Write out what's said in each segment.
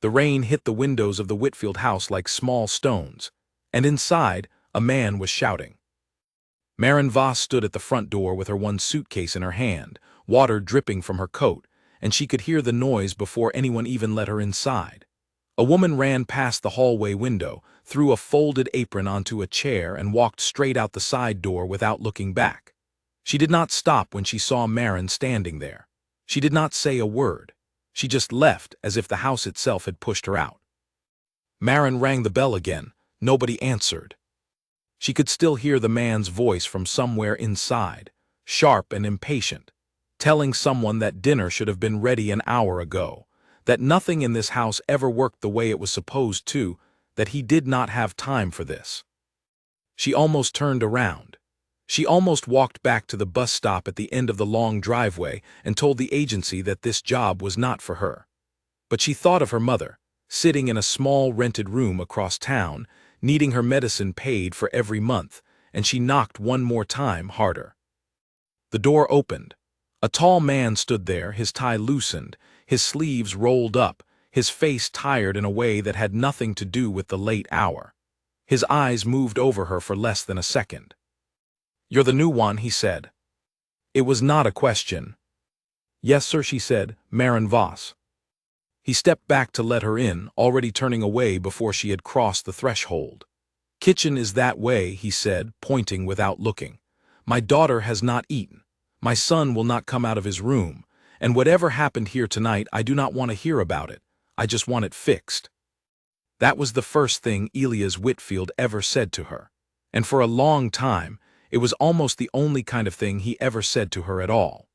The rain hit the windows of the Whitfield house like small stones, and inside, a man was shouting. Maren Voss stood at the front door with her one suitcase in her hand, water dripping from her coat, and she could hear the noise before anyone even let her inside. A woman ran past the hallway window, threw a folded apron onto a chair, and walked straight out the side door without looking back. She did not stop when she saw Maren standing there. She did not say a word. She just left as if the house itself had pushed her out. Maren rang the bell again. Nobody answered. She could still hear the man's voice from somewhere inside, sharp and impatient, telling someone that dinner should have been ready an hour ago, that nothing in this house ever worked the way it was supposed to, that he did not have time for this. She almost turned around. She almost walked back to the bus stop at the end of the long driveway and told the agency that this job was not for her. But she thought of her mother, sitting in a small rented room across town, needing her medicine paid for every month, and she knocked one more time harder. The door opened. A tall man stood there, his tie loosened, his sleeves rolled up, his face tired in a way that had nothing to do with the late hour. His eyes moved over her for less than a second. "You're the new one," he said. It was not a question. "Yes, sir," she said, "Maren Voss." He stepped back to let her in, already turning away before she had crossed the threshold. "Kitchen is that way," he said, pointing without looking. "My daughter has not eaten. My son will not come out of his room. And whatever happened here tonight, I do not want to hear about it. I just want it fixed." That was the first thing Elias Whitfield ever said to her. And for a long time, it was almost the only kind of thing he ever said to her at all.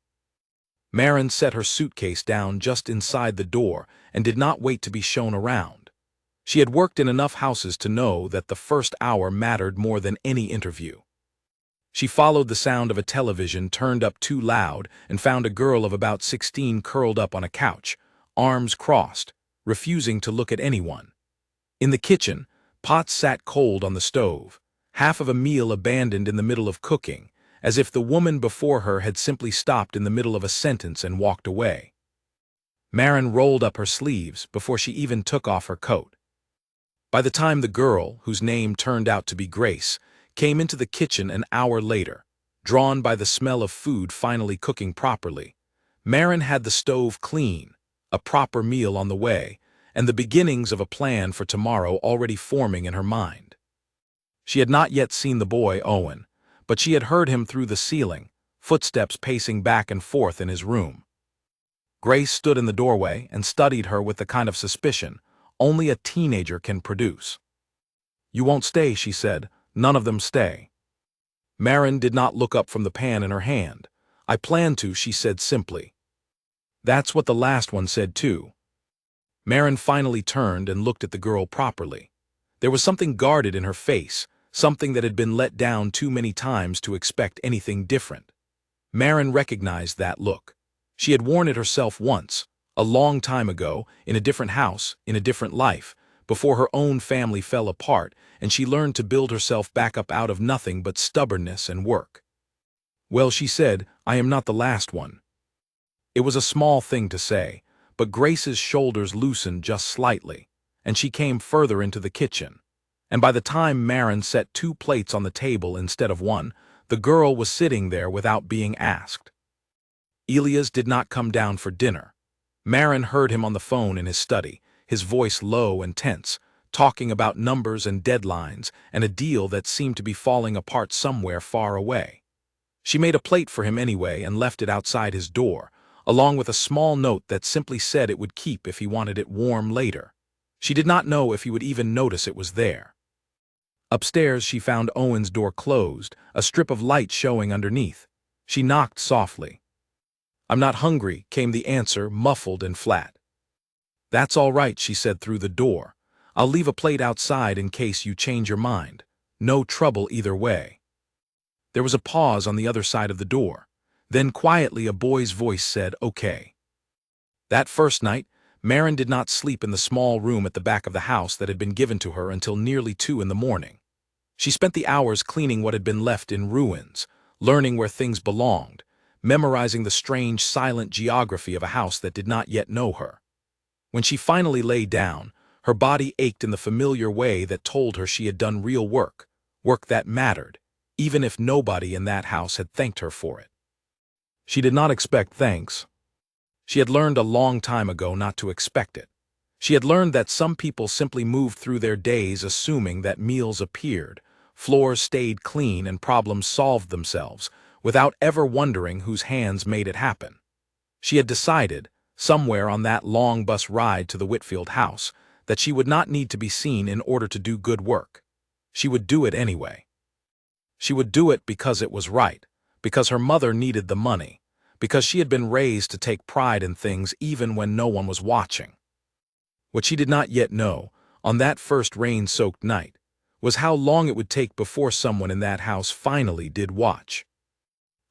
Maren set her suitcase down just inside the door and did not wait to be shown around. She had worked in enough houses to know that the first hour mattered more than any interview. She followed the sound of a television turned up too loud and found a girl of about 16 curled up on a couch, arms crossed, refusing to look at anyone. In the kitchen, pots sat cold on the stove, half of a meal abandoned in the middle of cooking, as if the woman before her had simply stopped in the middle of a sentence and walked away. Maren rolled up her sleeves before she even took off her coat. By the time the girl, whose name turned out to be Grace, came into the kitchen an hour later, drawn by the smell of food finally cooking properly, Maren had the stove clean, a proper meal on the way, and the beginnings of a plan for tomorrow already forming in her mind. She had not yet seen the boy, Owen, but she had heard him through the ceiling, footsteps pacing back and forth in his room. Grace stood in the doorway and studied her with the kind of suspicion only a teenager can produce. "You won't stay," she said. "None of them stay." Maren did not look up from the pan in her hand. "I plan to," she said simply. "That's what the last one said too." Maren finally turned and looked at the girl properly. There was something guarded in her face, something that had been let down too many times to expect anything different. Maren recognized that look. She had worn it herself once, a long time ago, in a different house, in a different life, before her own family fell apart and she learned to build herself back up out of nothing but stubbornness and work. "Well," she said, "I am not the last one." It was a small thing to say, but Grace's shoulders loosened just slightly, and she came further into the kitchen. And by the time Maren set 2 plates on the table instead of 1, the girl was sitting there without being asked. Elias did not come down for dinner. Maren heard him on the phone in his study, his voice low and tense, talking about numbers and deadlines and a deal that seemed to be falling apart somewhere far away. She made a plate for him anyway and left it outside his door, along with a small note that simply said it would keep if he wanted it warm later. She did not know if he would even notice it was there. Upstairs she found Owen's door closed, a strip of light showing underneath. She knocked softly. "I'm not hungry," came the answer, muffled and flat. "That's all right," she said through the door. "I'll leave a plate outside in case you change your mind. No trouble either way." There was a pause on the other side of the door. Then quietly a boy's voice said, "Okay." That first night, Maren did not sleep in the small room at the back of the house that had been given to her until nearly 2 in the morning. She spent the hours cleaning what had been left in ruins, learning where things belonged, memorizing the strange, silent geography of a house that did not yet know her. When she finally lay down, her body ached in the familiar way that told her she had done real work, work that mattered, even if nobody in that house had thanked her for it. She did not expect thanks. She had learned a long time ago not to expect it. She had learned that some people simply moved through their days assuming that meals appeared, floors stayed clean, and problems solved themselves, without ever wondering whose hands made it happen. She had decided, somewhere on that long bus ride to the Whitfield house, that she would not need to be seen in order to do good work. She would do it anyway. She would do it because it was right, because her mother needed the money, because she had been raised to take pride in things even when no one was watching. What she did not yet know, on that first rain-soaked night, was how long it would take before someone in that house finally did watch.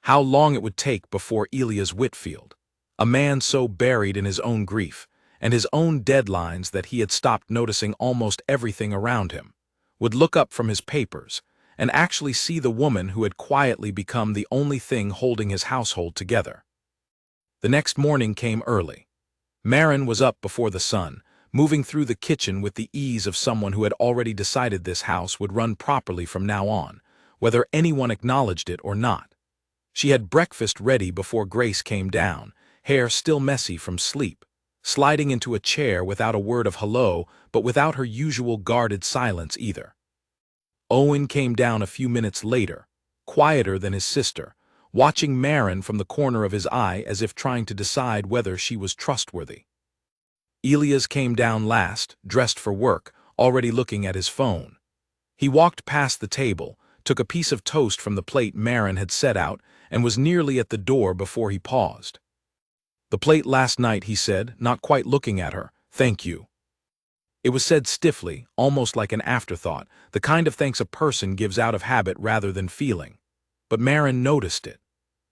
How long it would take before Elias Whitfield, a man so buried in his own grief and his own deadlines that he had stopped noticing almost everything around him, would look up from his papers and actually see the woman who had quietly become the only thing holding his household together. The next morning came early. Maren was up before the sun, moving through the kitchen with the ease of someone who had already decided this house would run properly from now on, whether anyone acknowledged it or not. She had breakfast ready before Grace came down, hair still messy from sleep, sliding into a chair without a word of hello, but without her usual guarded silence either. Owen came down a few minutes later, quieter than his sister, watching Maren from the corner of his eye as if trying to decide whether she was trustworthy. Elias came down last, dressed for work, already looking at his phone. He walked past the table, took a piece of toast from the plate Maren had set out, and was nearly at the door before he paused. "The plate last night," he said, not quite looking at her. "Thank you." It was said stiffly, almost like an afterthought, the kind of thanks a person gives out of habit rather than feeling. But Maren noticed it.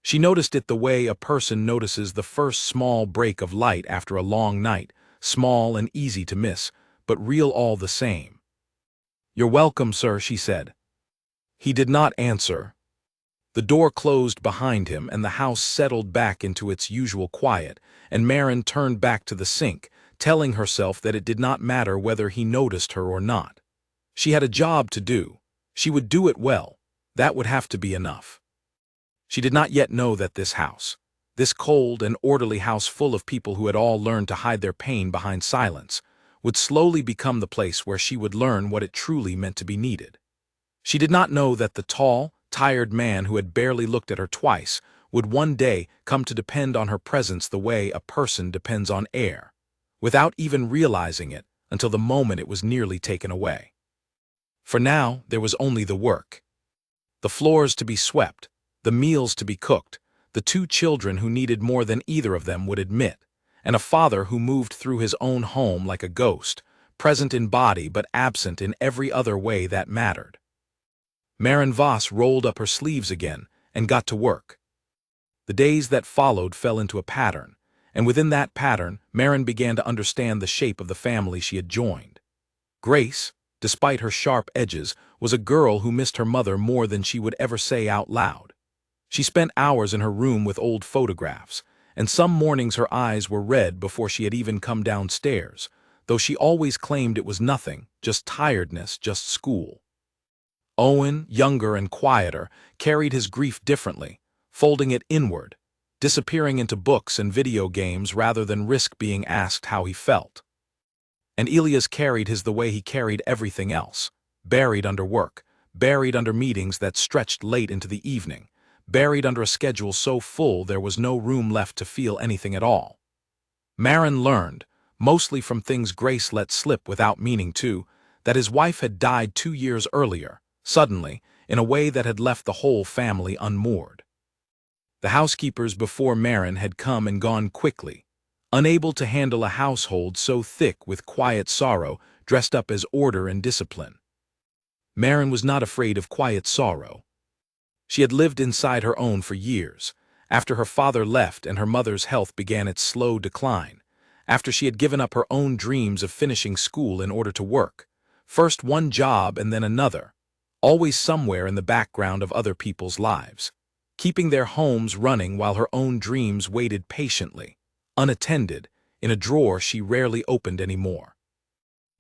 She noticed it the way a person notices the first small break of light after a long night, small and easy to miss, but real all the same. "You're welcome, sir," she said. He did not answer. The door closed behind him and the house settled back into its usual quiet, and Maren turned back to the sink, telling herself that it did not matter whether he noticed her or not. She had a job to do. She would do it well. That would have to be enough. She did not yet know that this house, this cold and orderly house full of people who had all learned to hide their pain behind silence, would slowly become the place where she would learn what it truly meant to be needed. She did not know that the tall, tired man who had barely looked at her twice would one day come to depend on her presence the way a person depends on air, without even realizing it until the moment it was nearly taken away. For now, there was only the work. The floors to be swept, the meals to be cooked, the two children who needed more than either of them would admit, and a father who moved through his own home like a ghost, present in body but absent in every other way that mattered. Maren Voss rolled up her sleeves again and got to work. The days that followed fell into a pattern, and within that pattern, Maren began to understand the shape of the family she had joined. Grace, despite her sharp edges, was a girl who missed her mother more than she would ever say out loud. She spent hours in her room with old photographs, and some mornings her eyes were red before she had even come downstairs, though she always claimed it was nothing, just tiredness, just school. Owen, younger and quieter, carried his grief differently, folding it inward, disappearing into books and video games rather than risk being asked how he felt. And Elias carried his the way he carried everything else, buried under work, buried under meetings that stretched late into the evening, buried under a schedule so full there was no room left to feel anything at all. Maren learned, mostly from things Grace let slip without meaning to, that his wife had died 2 years earlier, suddenly, in a way that had left the whole family unmoored. The housekeepers before Maren had come and gone quickly, unable to handle a household so thick with quiet sorrow dressed up as order and discipline. Maren was not afraid of quiet sorrow. She had lived inside her own for years, after her father left and her mother's health began its slow decline, after she had given up her own dreams of finishing school in order to work, first one job and then another, always somewhere in the background of other people's lives, keeping their homes running while her own dreams waited patiently, unattended, in a drawer she rarely opened anymore.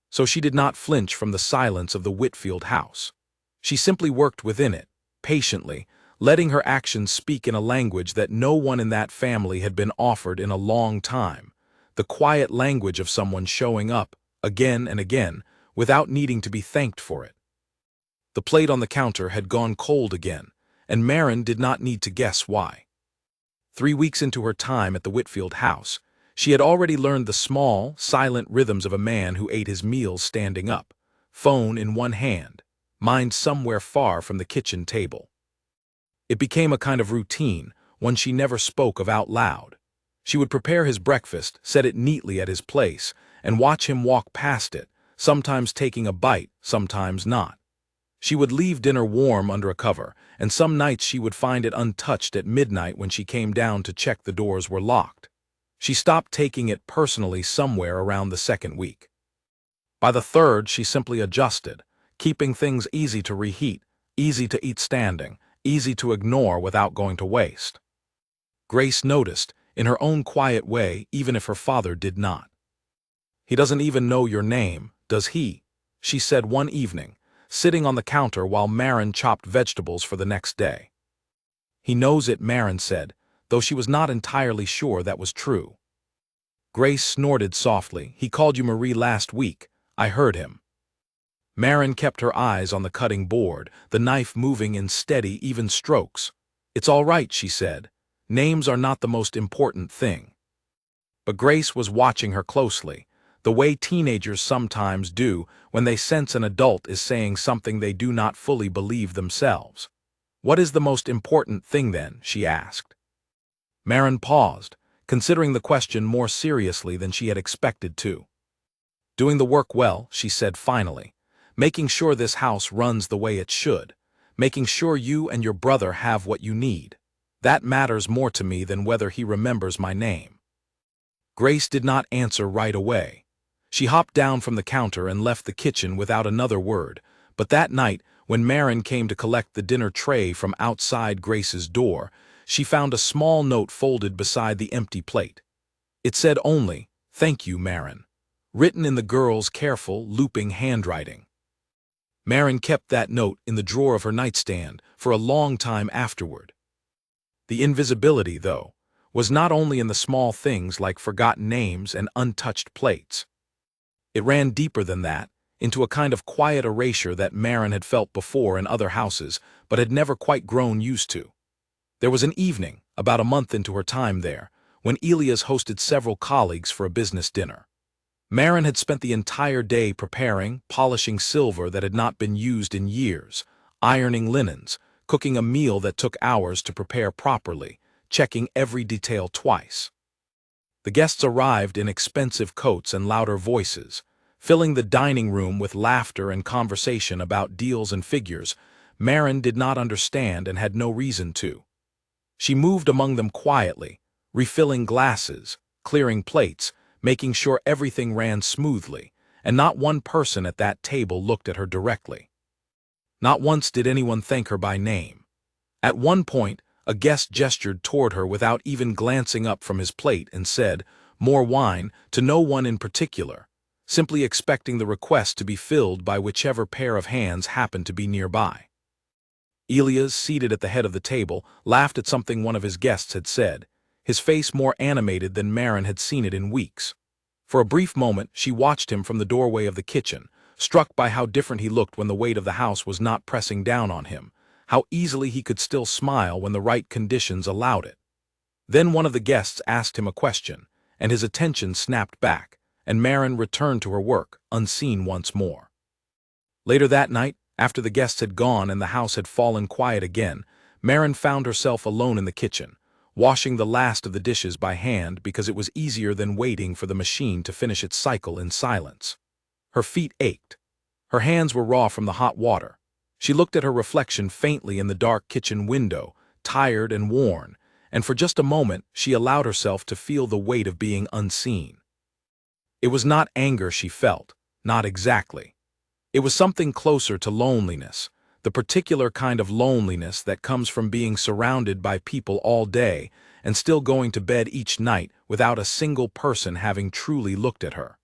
So she did not flinch from the silence of the Whitfield house. She simply worked within it, patiently, letting her actions speak in a language that no one in that family had been offered in a long time, the quiet language of someone showing up, again and again, without needing to be thanked for it. The plate on the counter had gone cold again, and Maren did not need to guess why. 3 weeks into her time at the Whitfield house, she had already learned the small, silent rhythms of a man who ate his meals standing up, phone in one hand, mind somewhere far from the kitchen table. It became a kind of routine, one she never spoke of out loud. She would prepare his breakfast, set it neatly at his place, and watch him walk past it, sometimes taking a bite, sometimes not. She would leave dinner warm under a cover, and some nights she would find it untouched at midnight when she came down to check the doors were locked. She stopped taking it personally somewhere around the 2nd week. By the 3rd, she simply adjusted, keeping things easy to reheat, easy to eat standing, easy to ignore without going to waste. Grace noticed, in her own quiet way, even if her father did not. "He doesn't even know your name, does he?" she said one evening, sitting on the counter while Maren chopped vegetables for the next day. "He knows it," Maren said, though she was not entirely sure that was true. Grace snorted softly. "He called you Marie last week. I heard him." Maren kept her eyes on the cutting board, the knife moving in steady, even strokes. "It's all right," she said. "Names are not the most important thing." But Grace was watching her closely, the way teenagers sometimes do when they sense an adult is saying something they do not fully believe themselves. "What is the most important thing then?" she asked. Maren paused, considering the question more seriously than she had expected to. "Doing the work well," she said finally. "Making sure this house runs the way it should. Making sure you and your brother have what you need. That matters more to me than whether he remembers my name." Grace did not answer right away. She hopped down from the counter and left the kitchen without another word, but that night, when Maren came to collect the dinner tray from outside Grace's door, she found a small note folded beside the empty plate. It said only, "Thank you, Maren," written in the girl's careful, looping handwriting. Maren kept that note in the drawer of her nightstand for a long time afterward. The invisibility, though, was not only in the small things like forgotten names and untouched plates. It ran deeper than that, into a kind of quiet erasure that Maren had felt before in other houses, but had never quite grown used to. There was an evening, about a month into her time there, when Elias hosted several colleagues for a business dinner. Maren had spent the entire day preparing, polishing silver that had not been used in years, ironing linens, cooking a meal that took hours to prepare properly, checking every detail twice. The guests arrived in expensive coats and louder voices, filling the dining room with laughter and conversation about deals and figures Maren did not understand and had no reason to. She moved among them quietly, refilling glasses, clearing plates, making sure everything ran smoothly, and not one person at that table looked at her directly. Not once did anyone thank her by name. At one point, a guest gestured toward her without even glancing up from his plate and said, "More wine," to no one in particular, simply expecting the request to be filled by whichever pair of hands happened to be nearby. Elias, seated at the head of the table, laughed at something one of his guests had said, his face more animated than Maren had seen it in weeks. For a brief moment, she watched him from the doorway of the kitchen, struck by how different he looked when the weight of the house was not pressing down on him, how easily he could still smile when the right conditions allowed it. Then one of the guests asked him a question, and his attention snapped back, and Maren returned to her work, unseen once more. Later that night, after the guests had gone and the house had fallen quiet again, Maren found herself alone in the kitchen, washing the last of the dishes by hand because it was easier than waiting for the machine to finish its cycle in silence. Her feet ached. Her hands were raw from the hot water. She looked at her reflection faintly in the dark kitchen window, tired and worn, and for just a moment she allowed herself to feel the weight of being unseen. It was not anger she felt, not exactly. It was something closer to loneliness, the particular kind of loneliness that comes from being surrounded by people all day and still going to bed each night without a single person having truly looked at her.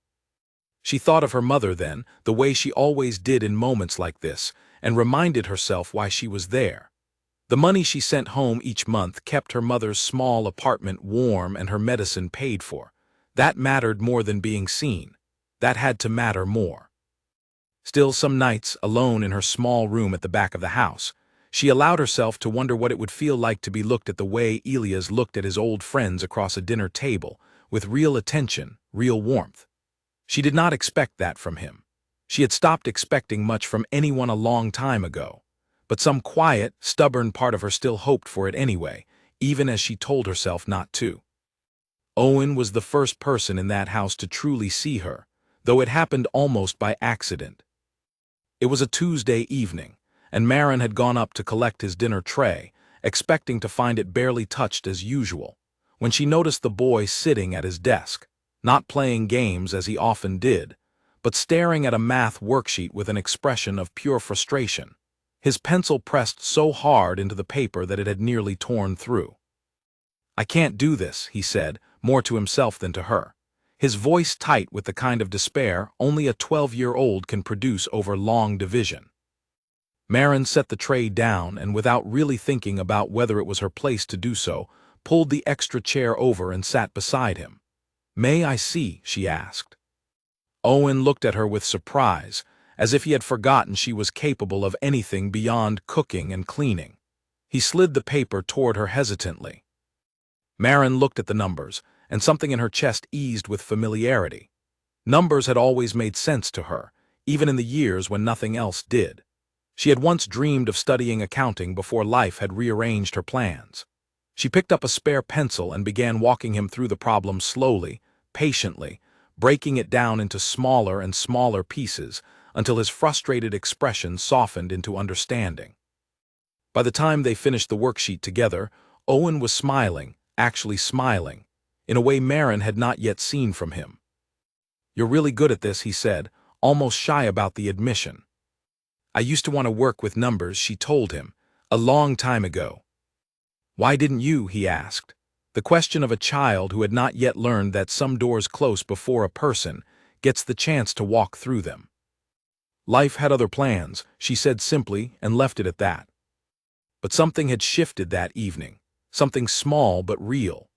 She thought of her mother then, the way she always did in moments like this, and reminded herself why she was there. The money she sent home each month kept her mother's small apartment warm and her medicine paid for. That mattered more than being seen. That had to matter more. Still, some nights, alone in her small room at the back of the house, she allowed herself to wonder what it would feel like to be looked at the way Elias looked at his old friends across a dinner table, with real attention, real warmth. She did not expect that from him. She had stopped expecting much from anyone a long time ago, but some quiet, stubborn part of her still hoped for it anyway, even as she told herself not to. Owen was the first person in that house to truly see her, though it happened almost by accident. It was a Tuesday evening, and Maren had gone up to collect his dinner tray, expecting to find it barely touched as usual, when she noticed the boy sitting at his desk, not playing games as he often did, but staring at a math worksheet with an expression of pure frustration, his pencil pressed so hard into the paper that it had nearly torn through. "I can't do this," he said, more to himself than to her, his voice tight with the kind of despair only a 12-year-old can produce over long division. Maren set the tray down and, without really thinking about whether it was her place to do so, pulled the extra chair over and sat beside him. "May I see?" she asked. Owen looked at her with surprise, as if he had forgotten she was capable of anything beyond cooking and cleaning. He slid the paper toward her hesitantly. Maren looked at the numbers, and something in her chest eased with familiarity. Numbers had always made sense to her, even in the years when nothing else did. She had once dreamed of studying accounting before life had rearranged her plans. She picked up a spare pencil and began walking him through the problem slowly, patiently, breaking it down into smaller and smaller pieces until his frustrated expression softened into understanding. By the time they finished the worksheet together, Owen was smiling, actually smiling, in a way Maren had not yet seen from him. "You're really good at this," he said, almost shy about the admission. "I used to want to work with numbers," she told him, "a long time ago." "Why didn't you?" he asked, the question of a child who had not yet learned that some doors close before a person gets the chance to walk through them. "Life had other plans," she said simply and left it at that. But something had shifted that evening, something small but real.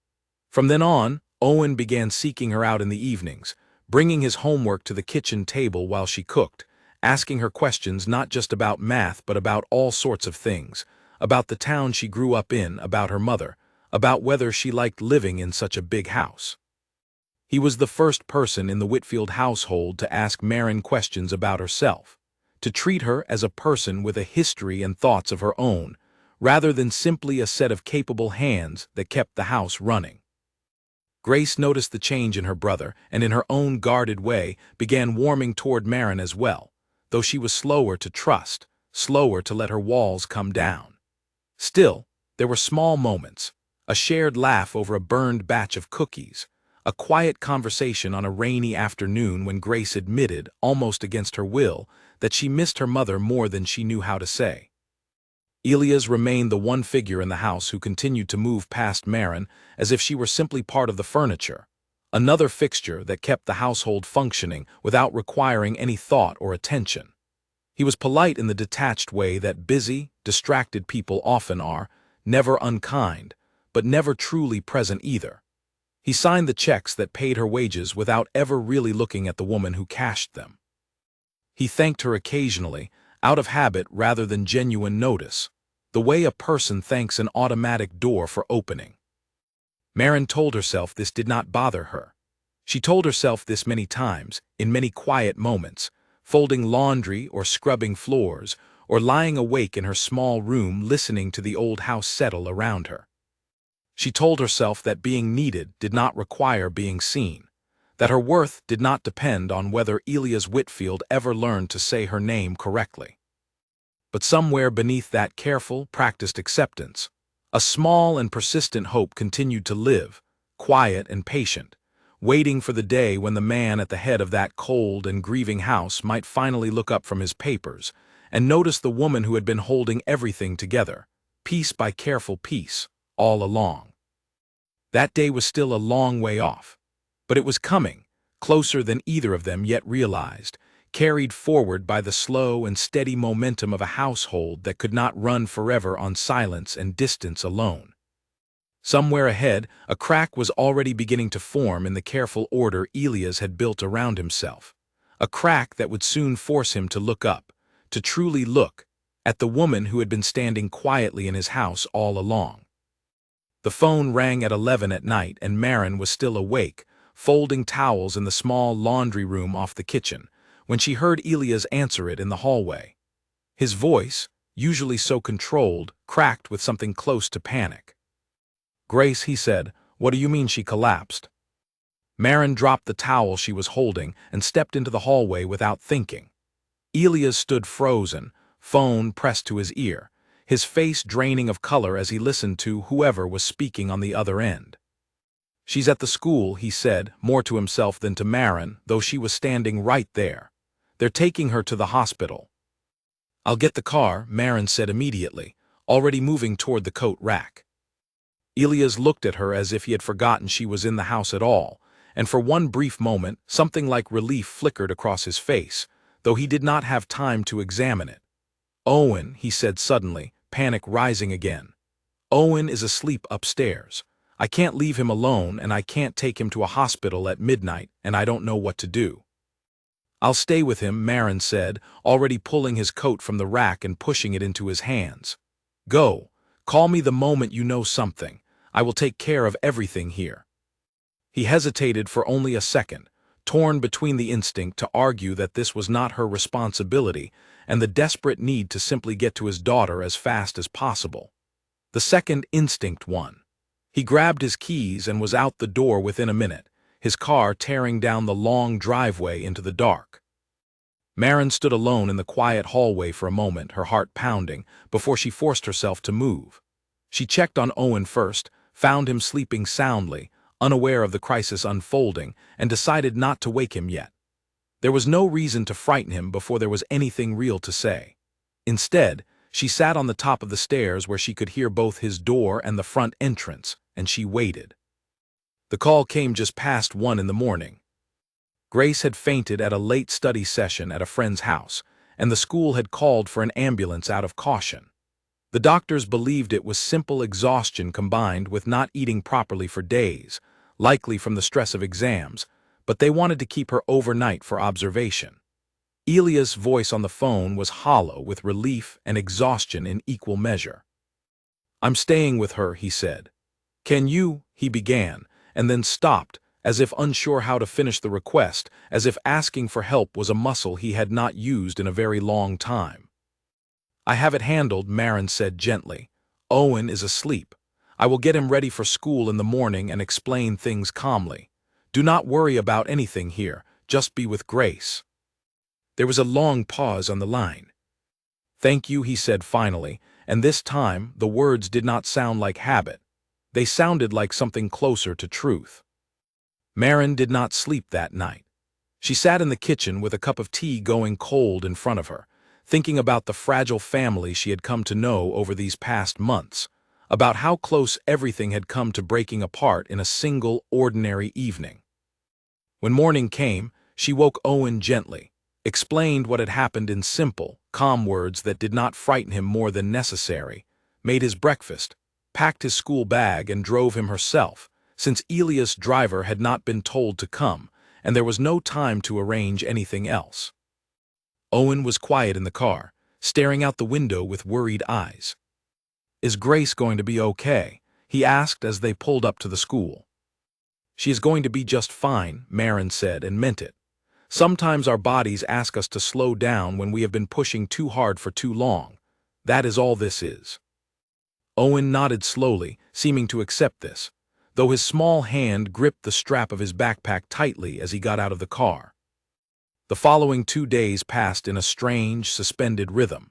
From then on, Owen began seeking her out in the evenings, bringing his homework to the kitchen table while she cooked, asking her questions not just about math but about all sorts of things, about the town she grew up in, about her mother, about whether she liked living in such a big house. He was the first person in the Whitfield household to ask Maren questions about herself, to treat her as a person with a history and thoughts of her own, rather than simply a set of capable hands that kept the house running. Grace noticed the change in her brother and, in her own guarded way, began warming toward Maren as well, though she was slower to trust, slower to let her walls come down. Still, there were small moments, a shared laugh over a burned batch of cookies, a quiet conversation on a rainy afternoon when Grace admitted, almost against her will, that she missed her mother more than she knew how to say. Elias remained the one figure in the house who continued to move past Maren as if she were simply part of the furniture, another fixture that kept the household functioning without requiring any thought or attention. He was polite in the detached way that busy, distracted people often are, never unkind, but never truly present either. He signed the checks that paid her wages without ever really looking at the woman who cashed them. He thanked her occasionally, out of habit rather than genuine notice, the way a person thanks an automatic door for opening. Maren told herself this did not bother her. She told herself this many times, in many quiet moments, folding laundry or scrubbing floors, or lying awake in her small room listening to the old house settle around her. She told herself that being needed did not require being seen, that her worth did not depend on whether Elias Whitfield ever learned to say her name correctly. But somewhere beneath that careful, practiced acceptance, a small and persistent hope continued to live, quiet and patient, waiting for the day when the man at the head of that cold and grieving house might finally look up from his papers and noticed the woman who had been holding everything together, piece by careful piece, all along. That day was still a long way off, but it was coming, closer than either of them yet realized, carried forward by the slow and steady momentum of a household that could not run forever on silence and distance alone. Somewhere ahead, a crack was already beginning to form in the careful order Elias had built around himself, a crack that would soon force him to look up, to truly look, at the woman who had been standing quietly in his house all along. The phone rang at 11 at night and Maren was still awake, folding towels in the small laundry room off the kitchen, when she heard Elias answer it in the hallway. His voice, usually so controlled, cracked with something close to panic. "Grace," he said, "what do you mean she collapsed?" Maren dropped the towel she was holding and stepped into the hallway without thinking. Elias stood frozen, phone pressed to his ear, his face draining of color as he listened to whoever was speaking on the other end. "She's at the school," he said, more to himself than to Maren, though she was standing right there. "They're taking her to the hospital." "I'll get the car," Maren said immediately, already moving toward the coat rack. Elias looked at her as if he had forgotten she was in the house at all, and for one brief moment something like relief flickered across his face, though he did not have time to examine it. "Owen," he said suddenly, panic rising again. "Owen is asleep upstairs. I can't leave him alone and I can't take him to a hospital at midnight and I don't know what to do." "I'll stay with him," Maren said, already pulling his coat from the rack and pushing it into his hands. "Go. Call me the moment you know something. I will take care of everything here." He hesitated for only a second, torn between the instinct to argue that this was not her responsibility and the desperate need to simply get to his daughter as fast as possible. The second instinct won. He grabbed his keys and was out the door within a minute, his car tearing down the long driveway into the dark. Maren stood alone in the quiet hallway for a moment, her heart pounding, before she forced herself to move. She checked on Owen first, found him sleeping soundly, unaware of the crisis unfolding, and decided not to wake him yet. There was no reason to frighten him before there was anything real to say. Instead, she sat on the top of the stairs where she could hear both his door and the front entrance, and she waited. The call came just past 1 in the morning. Grace had fainted at a late study session at a friend's house, and the school had called for an ambulance out of caution. The doctors believed it was simple exhaustion combined with not eating properly for days, likely from the stress of exams, but they wanted to keep her overnight for observation. Elias' voice on the phone was hollow with relief and exhaustion in equal measure. "I'm staying with her," he said. "Can you," he began, and then stopped, as if unsure how to finish the request, as if asking for help was a muscle he had not used in a very long time. "I have it handled," Maren said gently. "Owen is asleep. I will get him ready for school in the morning and explain things calmly. Do not worry about anything here, just be with Grace." There was a long pause on the line. "Thank you," he said finally, and this time the words did not sound like habit. They sounded like something closer to truth. Maren did not sleep that night. She sat in the kitchen with a cup of tea going cold in front of her, thinking about the fragile family she had come to know over these past months, about how close everything had come to breaking apart in a single, ordinary evening. When morning came, she woke Owen gently, explained what had happened in simple, calm words that did not frighten him more than necessary, made his breakfast, packed his school bag and drove him herself, since Elias' driver had not been told to come, and there was no time to arrange anything else. Owen was quiet in the car, staring out the window with worried eyes. "Is Grace going to be okay?" he asked as they pulled up to the school. "She is going to be just fine," Maren said, and meant it. "Sometimes our bodies ask us to slow down when we have been pushing too hard for too long. That is all this is." Owen nodded slowly, seeming to accept this, though his small hand gripped the strap of his backpack tightly as he got out of the car. The following 2 days passed in a strange, suspended rhythm.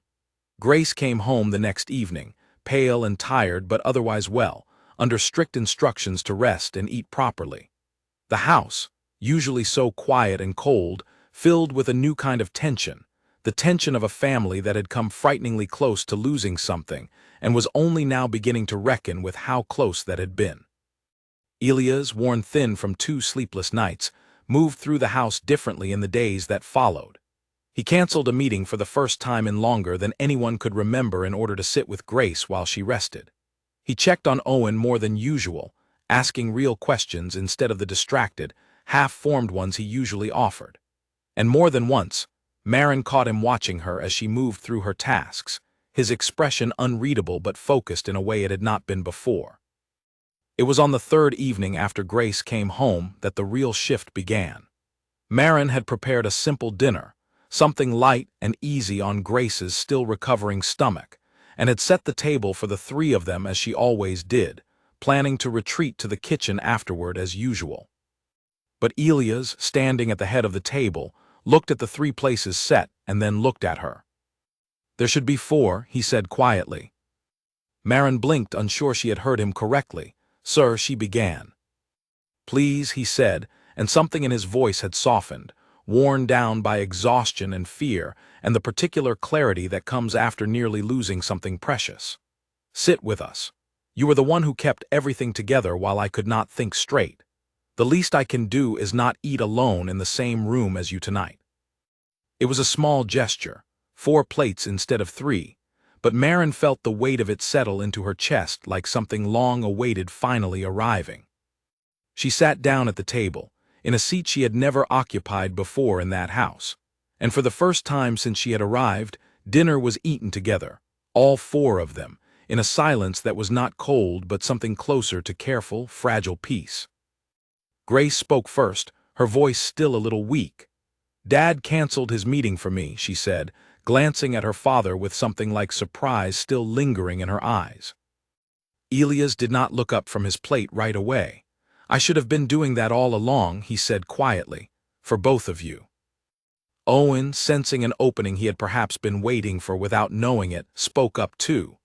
Grace came home the next evening, pale and tired but otherwise well, under strict instructions to rest and eat properly. The house, usually so quiet and cold, filled with a new kind of tension, the tension of a family that had come frighteningly close to losing something and was only now beginning to reckon with how close that had been. Elias, worn thin from 2 sleepless nights, moved through the house differently in the days that followed. He canceled a meeting for the first time in longer than anyone could remember in order to sit with Grace while she rested. He checked on Owen more than usual, asking real questions instead of the distracted, half-formed ones he usually offered. And more than once, Maren caught him watching her as she moved through her tasks, his expression unreadable but focused in a way it had not been before. It was on the 3rd evening after Grace came home that the real shift began. Maren had prepared a simple dinner, something light and easy on Grace's still recovering stomach, and had set the table for the 3 of them as she always did, planning to retreat to the kitchen afterward as usual. But Elias, standing at the head of the table, looked at the 3 places set and then looked at her. "There should be 4, he said quietly. Maren blinked, unsure she had heard him correctly. "Sir," she began. "Please," he said, and something in his voice had softened, worn down by exhaustion and fear and the particular clarity that comes after nearly losing something precious. "Sit with us. You were the one who kept everything together while I could not think straight. The least I can do is not eat alone in the same room as you tonight." It was a small gesture, 4 plates instead of 3, but Maren felt the weight of it settle into her chest like something long awaited finally arriving. She sat down at the table, in a seat she had never occupied before in that house, and for the first time since she had arrived, dinner was eaten together, all 4 of them, in a silence that was not cold but something closer to careful, fragile peace. Grace spoke first, her voice still a little weak. "Dad canceled his meeting for me," she said, glancing at her father with something like surprise still lingering in her eyes. Elias did not look up from his plate right away. "I should have been doing that all along," he said quietly, "for both of you." Owen, sensing an opening he had perhaps been waiting for without knowing it, spoke up too.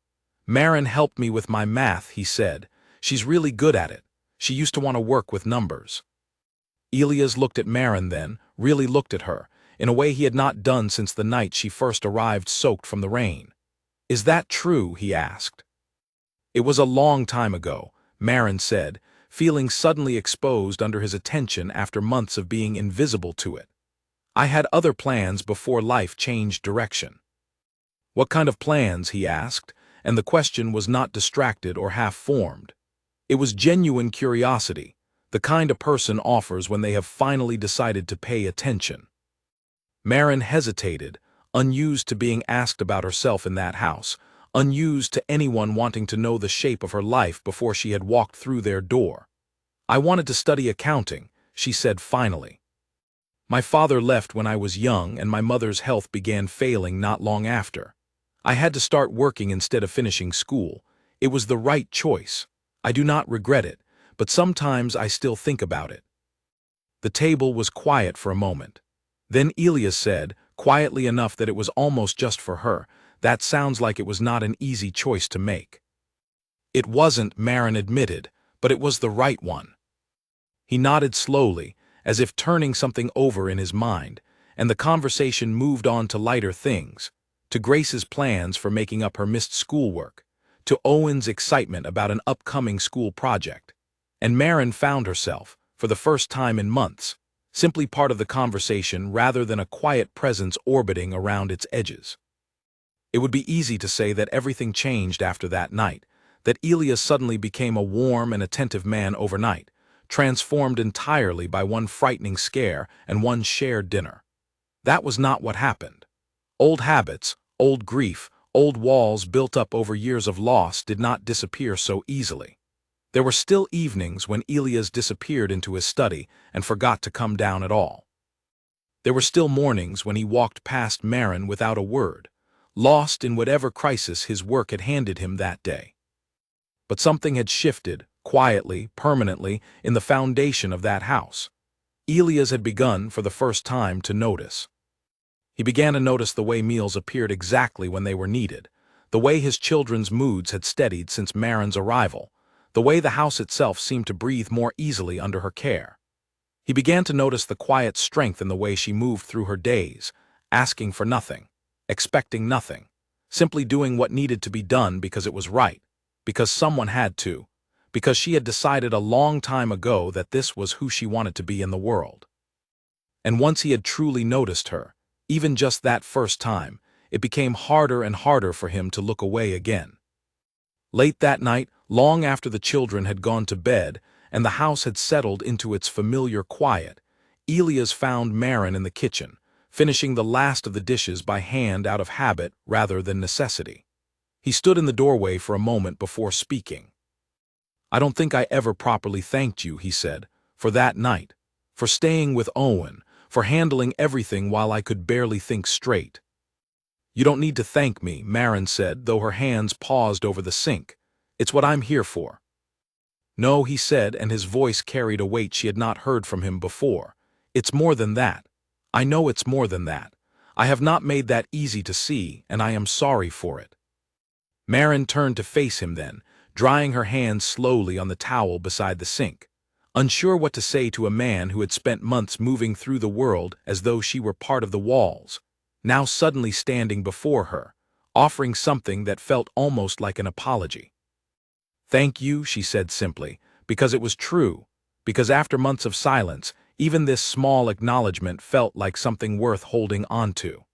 "Maren helped me with my math," he said. "She's really good at it. She used to want to work with numbers." Elias looked at Maren then, really looked at her, in a way he had not done since the night she first arrived soaked from the rain. "Is that true?" he asked. "It was a long time ago," Maren said, feeling suddenly exposed under his attention after months of being invisible to it. "I had other plans before life changed direction." "What kind of plans?" he asked, and the question was not distracted or half-formed. It was genuine curiosity, the kind a person offers when they have finally decided to pay attention. Maren hesitated, unused to being asked about herself in that house, unused to anyone wanting to know the shape of her life before she had walked through their door. "I wanted to study accounting," she said finally. "My father left when I was young and my mother's health began failing not long after. I had to start working instead of finishing school. It was the right choice. I do not regret it, but sometimes I still think about it." The table was quiet for a moment. Then Elias said, quietly enough that it was almost just for her, "That sounds like it was not an easy choice to make." "It wasn't," Maren admitted, "but it was the right one." He nodded slowly, as if turning something over in his mind, and the conversation moved on to lighter things, to Grace's plans for making up her missed schoolwork, to Owen's excitement about an upcoming school project, and Maren found herself, for the first time in months, simply part of the conversation rather than a quiet presence orbiting around its edges. It would be easy to say that everything changed after that night, that Elias suddenly became a warm and attentive man overnight, transformed entirely by one frightening scare and one shared dinner. That was not what happened. Old habits, old grief, old walls built up over years of loss did not disappear so easily. There were still evenings when Elias disappeared into his study and forgot to come down at all. There were still mornings when he walked past Maren without a word, lost in whatever crisis his work had handed him that day. But something had shifted, quietly, permanently, in the foundation of that house. Elias had begun, for the first time, to notice. He began to notice the way meals appeared exactly when they were needed, the way his children's moods had steadied since Maren's arrival, the way the house itself seemed to breathe more easily under her care. He began to notice the quiet strength in the way she moved through her days, asking for nothing, expecting nothing, simply doing what needed to be done because it was right, because someone had to, because she had decided a long time ago that this was who she wanted to be in the world. And once he had truly noticed her, even just that first time, it became harder and harder for him to look away again. Late that night, long after the children had gone to bed and the house had settled into its familiar quiet, Elias found Maren in the kitchen, finishing the last of the dishes by hand out of habit rather than necessity. He stood in the doorway for a moment before speaking. "I don't think I ever properly thanked you," he said, "for that night, for staying with Owen, for handling everything while I could barely think straight." "You don't need to thank me," Maren said, though her hands paused over the sink. "It's what I'm here for." "No," he said, and his voice carried a weight she had not heard from him before. "It's more than that. I know it's more than that. I have not made that easy to see, and I am sorry for it." Maren turned to face him then, drying her hands slowly on the towel beside the sink, unsure what to say to a man who had spent months moving through the world as though she were part of the walls, now suddenly standing before her, offering something that felt almost like an apology. "Thank you," she said simply, because it was true, because after months of silence, even this small acknowledgement felt like something worth holding on to.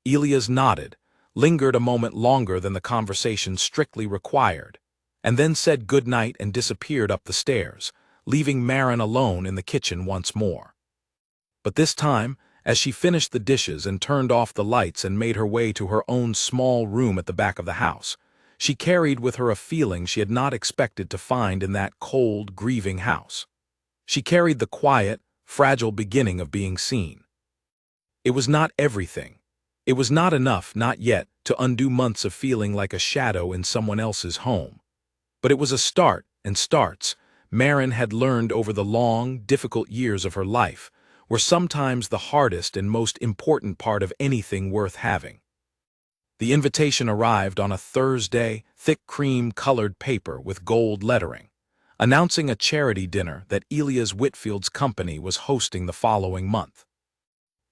Elias nodded, lingered a moment longer than the conversation strictly required, and then said good night and disappeared up the stairs, leaving Maren alone in the kitchen once more. But this time, as she finished the dishes and turned off the lights and made her way to her own small room at the back of the house, she carried with her a feeling she had not expected to find in that cold, grieving house. She carried the quiet, fragile beginning of being seen. It was not everything. It was not enough, not yet, to undo months of feeling like a shadow in someone else's home. But it was a start, and starts, Maren had learned over the long, difficult years of her life, were sometimes the hardest and most important part of anything worth having. The invitation arrived on a Thursday, thick cream-colored paper with gold lettering, announcing a charity dinner that Elias Whitfield's company was hosting the following month.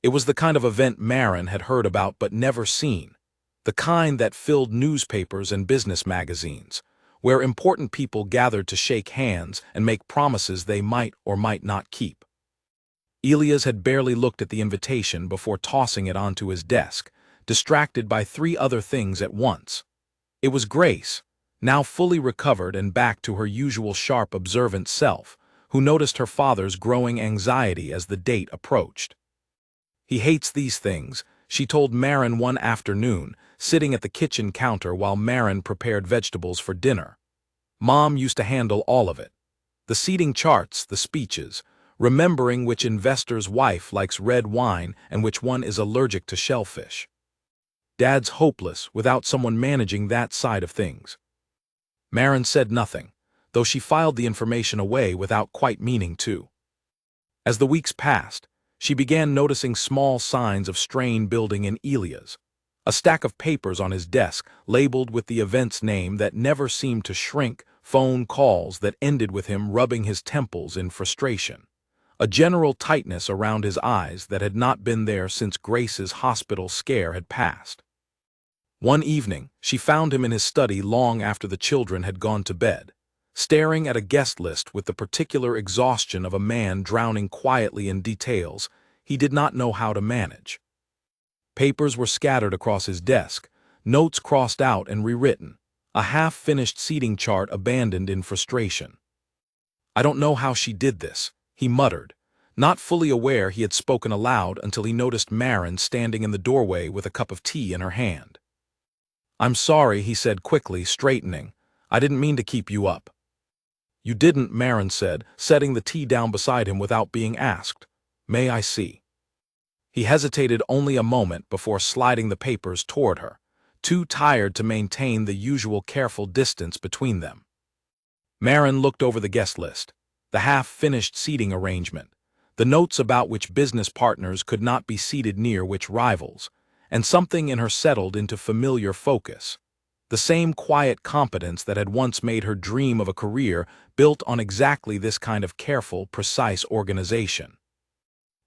It was the kind of event Maren had heard about but never seen, the kind that filled newspapers and business magazines, where important people gathered to shake hands and make promises they might or might not keep. Elias had barely looked at the invitation before tossing it onto his desk, distracted by 3 other things at once. It was Grace, now fully recovered and back to her usual sharp, observant self, who noticed her father's growing anxiety as the date approached. "He hates these things," she told Maren one afternoon, sitting at the kitchen counter while Maren prepared vegetables for dinner. "Mom used to handle all of it. The seating charts, the speeches, remembering which investor's wife likes red wine and which one is allergic to shellfish. Dad's hopeless without someone managing that side of things." Maren said nothing, though she filed the information away without quite meaning to. As the weeks passed, she began noticing small signs of strain building in Elias. A stack of papers on his desk labeled with the event's name that never seemed to shrink, phone calls that ended with him rubbing his temples in frustration. A general tightness around his eyes that had not been there since Grace's hospital scare had passed. One evening, she found him in his study long after the children had gone to bed, staring at a guest list with the particular exhaustion of a man drowning quietly in details he did not know how to manage. Papers were scattered across his desk, notes crossed out and rewritten, a half-finished seating chart abandoned in frustration. "I don't know how she did this," he muttered, not fully aware he had spoken aloud until he noticed Maren standing in the doorway with a cup of tea in her hand. "I'm sorry," he said quickly, straightening. "I didn't mean to keep you up." "You didn't," Maren said, setting the tea down beside him without being asked. "May I see?" He hesitated only a moment before sliding the papers toward her, too tired to maintain the usual careful distance between them. Maren looked over the guest list, the half-finished seating arrangement, the notes about which business partners could not be seated near which rivals, and something in her settled into familiar focus. The same quiet competence that had once made her dream of a career built on exactly this kind of careful, precise organization.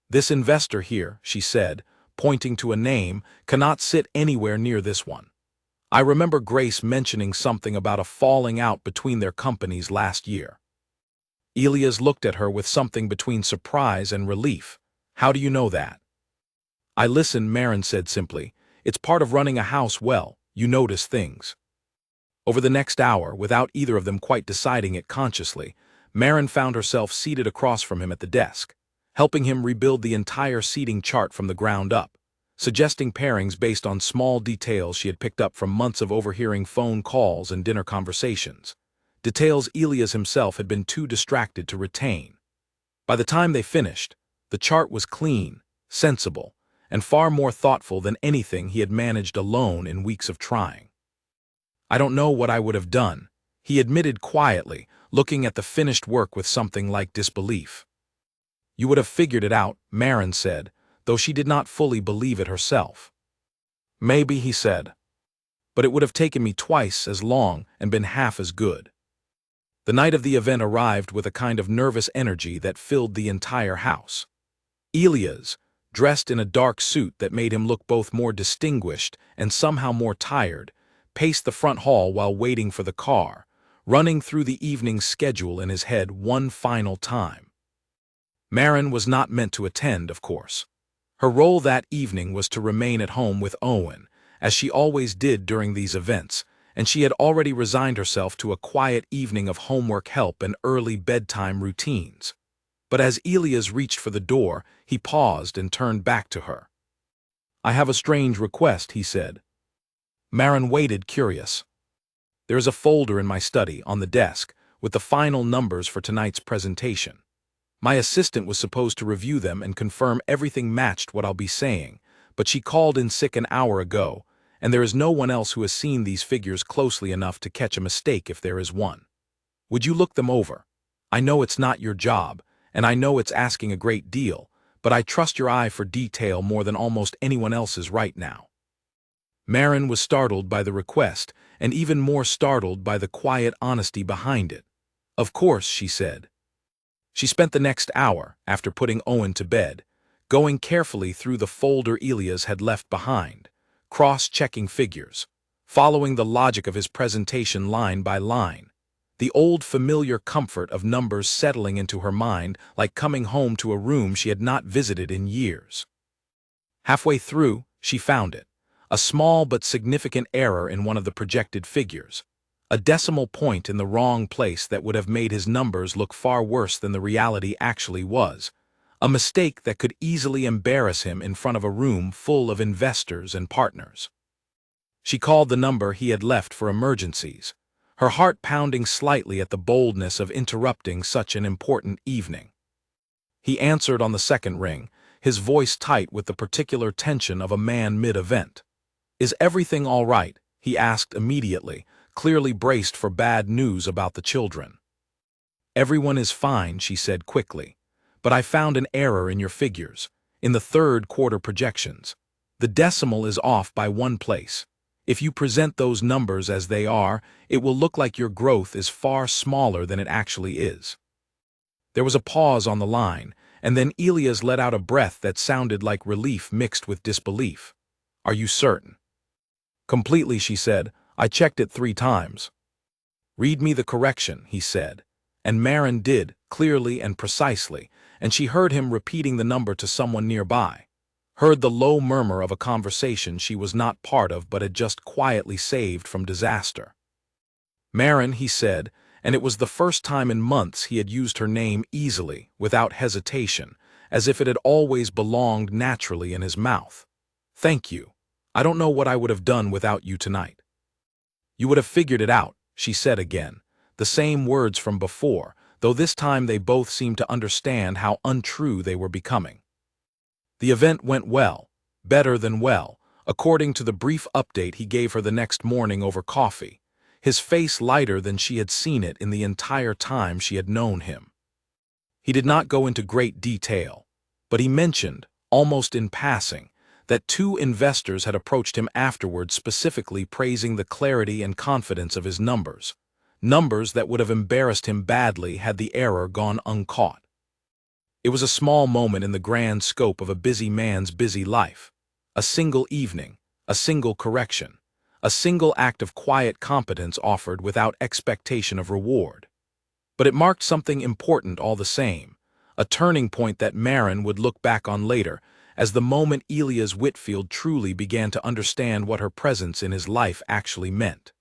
"This investor here," she said, pointing to a name, cannot sit anywhere near this one. I remember Grace mentioning something about a falling out between their companies last year. Elias looked at her with something between surprise and relief. How do you know that? I listened, Maren said simply. It's part of running a house well, you notice things. Over the next hour, without either of them quite deciding it consciously, Maren found herself seated across from him at the desk, helping him rebuild the entire seating chart from the ground up, suggesting pairings based on small details she had picked up from months of overhearing phone calls and dinner conversations. Details Elias himself had been too distracted to retain. By the time they finished, the chart was clean, sensible, and far more thoughtful than anything he had managed alone in weeks of trying. I don't know what I would have done, he admitted quietly, looking at the finished work with something like disbelief. You would have figured it out, Maren said, though she did not fully believe it herself. Maybe, he said. But it would have taken me twice as long and been half as good. The night of the event arrived with a kind of nervous energy that filled the entire house. Elias, dressed in a dark suit that made him look both more distinguished and somehow more tired, paced the front hall while waiting for the car, running through the evening's schedule in his head one final time. Maren was not meant to attend, of course. Her role that evening was to remain at home with Owen, as she always did during these events, and she had already resigned herself to a quiet evening of homework help and early bedtime routines. But as Elias reached for the door, he paused and turned back to her. I have a strange request, he said. Maren waited, curious. There is a folder in my study, on the desk, with the final numbers for tonight's presentation. My assistant was supposed to review them and confirm everything matched what I'll be saying, but she called in sick an hour ago, and there is no one else who has seen these figures closely enough to catch a mistake if there is one. Would you look them over? I know it's not your job, and I know it's asking a great deal, but I trust your eye for detail more than almost anyone else's right now. Maren was startled by the request, and even more startled by the quiet honesty behind it. Of course, she said. She spent the next hour, after putting Owen to bed, going carefully through the folder Elias had left behind, cross-checking figures, following the logic of his presentation line by line, the old familiar comfort of numbers settling into her mind like coming home to a room she had not visited in years. Halfway through, she found it, a small but significant error in one of the projected figures, a decimal point in the wrong place that would have made his numbers look far worse than the reality actually was, a mistake that could easily embarrass him in front of a room full of investors and partners. She called the number he had left for emergencies, her heart pounding slightly at the boldness of interrupting such an important evening. He answered on the second ring, his voice tight with the particular tension of a man mid-event. Is everything all right? He asked immediately, clearly braced for bad news about the children. Everyone is fine, she said quickly. But I found an error in your figures, in the third quarter projections. The decimal is off by one place. If you present those numbers as they are, it will look like your growth is far smaller than it actually is. There was a pause on the line, and then Elias let out a breath that sounded like relief mixed with disbelief. Are you certain? Completely, she said. I checked it 3 times. Read me the correction, he said. And Maren did, clearly and precisely, and she heard him repeating the number to someone nearby, heard the low murmur of a conversation she was not part of but had just quietly saved from disaster. Maren, he said, and it was the first time in months he had used her name easily, without hesitation, as if it had always belonged naturally in his mouth. Thank you. I don't know what I would have done without you tonight. You would have figured it out, she said again, the same words from before, though this time they both seemed to understand how untrue they were becoming. The event went well, better than well, according to the brief update he gave her the next morning over coffee, his face lighter than she had seen it in the entire time she had known him. He did not go into great detail, but he mentioned, almost in passing, that 2 investors had approached him afterward specifically praising the clarity and confidence of his numbers, numbers that would have embarrassed him badly had the error gone uncaught. It was a small moment in the grand scope of a busy man's busy life, A single evening, a single correction, a single act of quiet competence offered without expectation of reward. But it marked something important all the same, a turning point that Maren would look back on later as the moment Elias Whitfield truly began to understand what her presence in his life actually meant.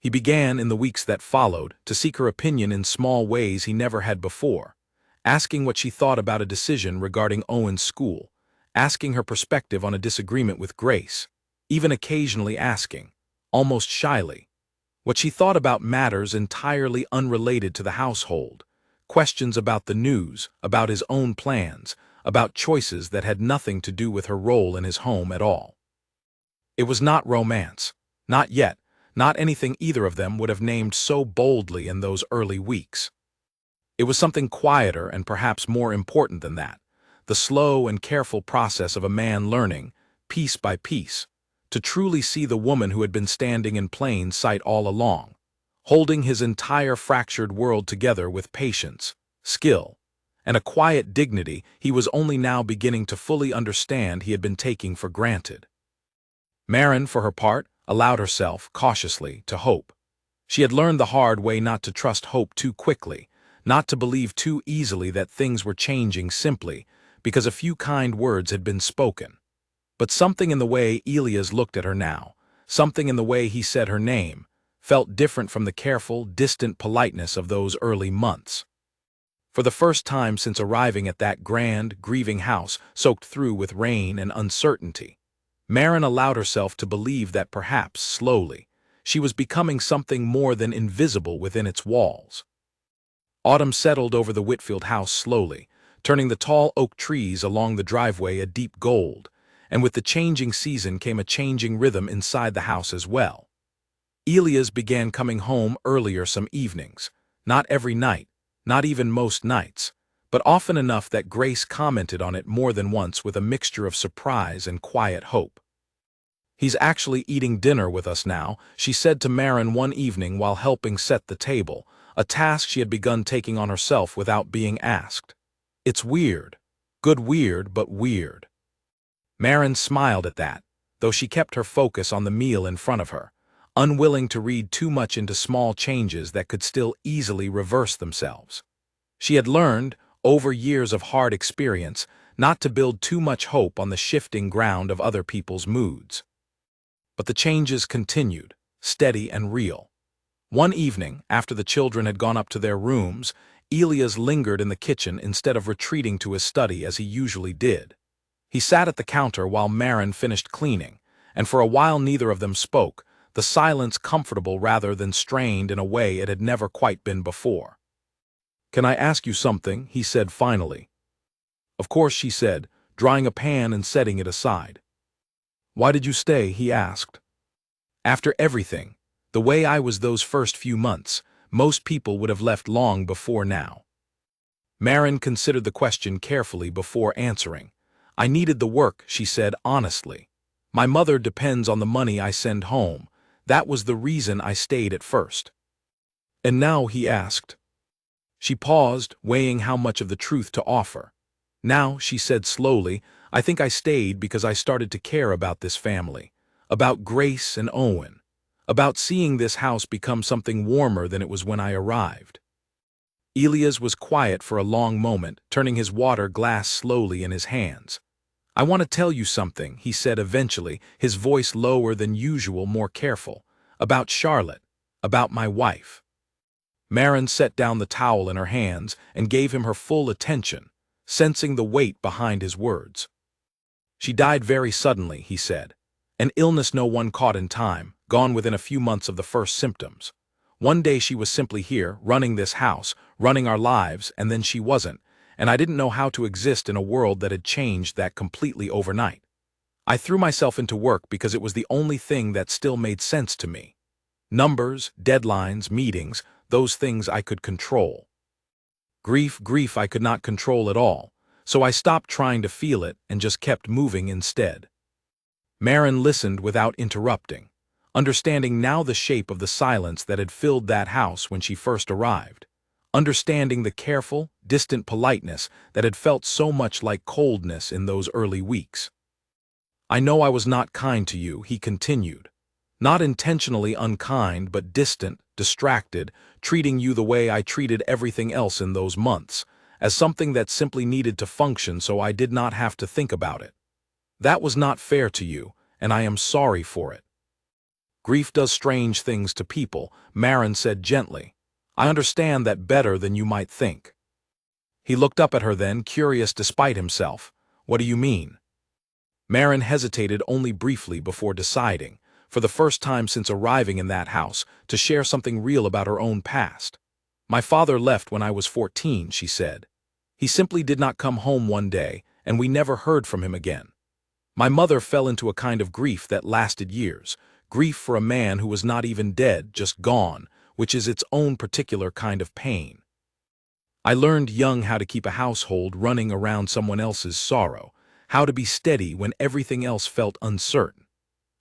He began, in the weeks that followed, to seek her opinion in small ways he never had before, asking what she thought about a decision regarding Owen's school, asking her perspective on a disagreement with Grace, even occasionally asking, almost shyly, what she thought about matters entirely unrelated to the household, questions about the news, about his own plans, about choices that had nothing to do with her role in his home at all. It was not romance, not yet, not anything either of them would have named so boldly in those early weeks. It was something quieter and perhaps more important than that, the slow and careful process of a man learning, piece by piece, to truly see the woman who had been standing in plain sight all along, holding his entire fractured world together with patience, skill, and a quiet dignity he was only now beginning to fully understand he had been taking for granted. Maren, for her part, allowed herself, cautiously, to hope. She had learned the hard way not to trust hope too quickly, not to believe too easily that things were changing simply because a few kind words had been spoken. But something in the way Elias looked at her now, something in the way he said her name, felt different from the careful, distant politeness of those early months. For the first time since arriving at that grand, grieving house soaked through with rain and uncertainty, Maren allowed herself to believe that perhaps, slowly, she was becoming something more than invisible within its walls. Autumn settled over the Whitfield house slowly, turning the tall oak trees along the driveway a deep gold, and with the changing season came a changing rhythm inside the house as well. Elias began coming home earlier some evenings, not every night, not even most nights, but often enough that Grace commented on it more than once with a mixture of surprise and quiet hope. "He's actually eating dinner with us now," she said to Maren one evening while helping set the table, a task she had begun taking on herself without being asked. "It's weird. Good weird, but weird." Maren smiled at that, though she kept her focus on the meal in front of her, unwilling to read too much into small changes that could still easily reverse themselves. She had learned, over years of hard experience, not to build too much hope on the shifting ground of other people's moods. But the changes continued, steady and real. One evening, after the children had gone up to their rooms, Elias lingered in the kitchen instead of retreating to his study as he usually did. He sat at the counter while Maren finished cleaning, and for a while neither of them spoke, the silence comfortable rather than strained in a way it had never quite been before. "Can I ask you something?" he said finally. "Of course," she said, drying a pan and setting it aside. "Why did you stay?" he asked. "After everything, the way I was those first few months, most people would have left long before now." Maren considered the question carefully before answering. "I needed the work," she said honestly. "My mother depends on the money I send home. That was the reason I stayed at first." "And now?" he asked. She paused, weighing how much of the truth to offer. "Now," she said slowly, "I think I stayed because I started to care about this family, about Grace and Owen, about seeing this house become something warmer than it was when I arrived." Elias was quiet for a long moment, turning his water glass slowly in his hands. "I want to tell you something," he said eventually, his voice lower than usual, more careful. "About Charlotte, about my wife." Maren set down the towel in her hands and gave him her full attention, sensing the weight behind his words. "She died very suddenly," he said. "An illness no one caught in time, gone within a few months of the first symptoms. One day she was simply here, running this house, running our lives, and then she wasn't, and I didn't know how to exist in a world that had changed that completely overnight. I threw myself into work because it was the only thing that still made sense to me. Numbers, deadlines, meetings, those things I could control. Grief I could not control at all, so I stopped trying to feel it and just kept moving instead." Maren listened without interrupting, understanding now the shape of the silence that had filled that house when she first arrived, understanding the careful, distant politeness that had felt so much like coldness in those early weeks. I know I was not kind to you, he continued. Not intentionally unkind, but distant, distracted, treating you the way I treated everything else in those months, as something that simply needed to function so I did not have to think about it. That was not fair to you, and I am sorry for it. Grief does strange things to people, Maren said gently. I understand that better than you might think. He looked up at her then, curious despite himself. What do you mean? Maren hesitated only briefly before deciding, for the first time since arriving in that house, to share something real about her own past. My father left when I was 14, she said. He simply did not come home one day, and we never heard from him again. My mother fell into a kind of grief that lasted years, grief for a man who was not even dead, just gone, which is its own particular kind of pain. I learned young how to keep a household running around someone else's sorrow, how to be steady when everything else felt uncertain.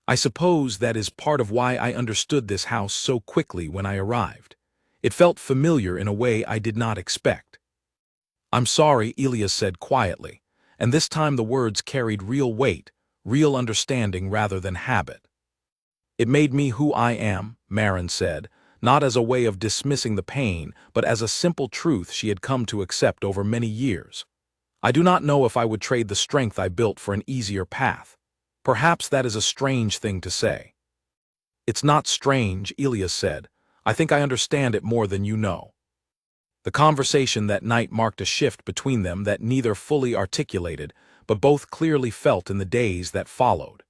I suppose that is part of why I understood this house so quickly when I arrived. It felt familiar in a way I did not expect. I'm sorry, Elias said quietly, and this time the words carried real weight, real understanding rather than habit. It made me who I am, Maren said, not as a way of dismissing the pain, but as a simple truth she had come to accept over many years. I do not know if I would trade the strength I built for an easier path. Perhaps that is a strange thing to say. It's not strange, Elias said. I think I understand it more than you know. The conversation that night marked a shift between them that neither fully articulated, but both clearly felt in the days that followed.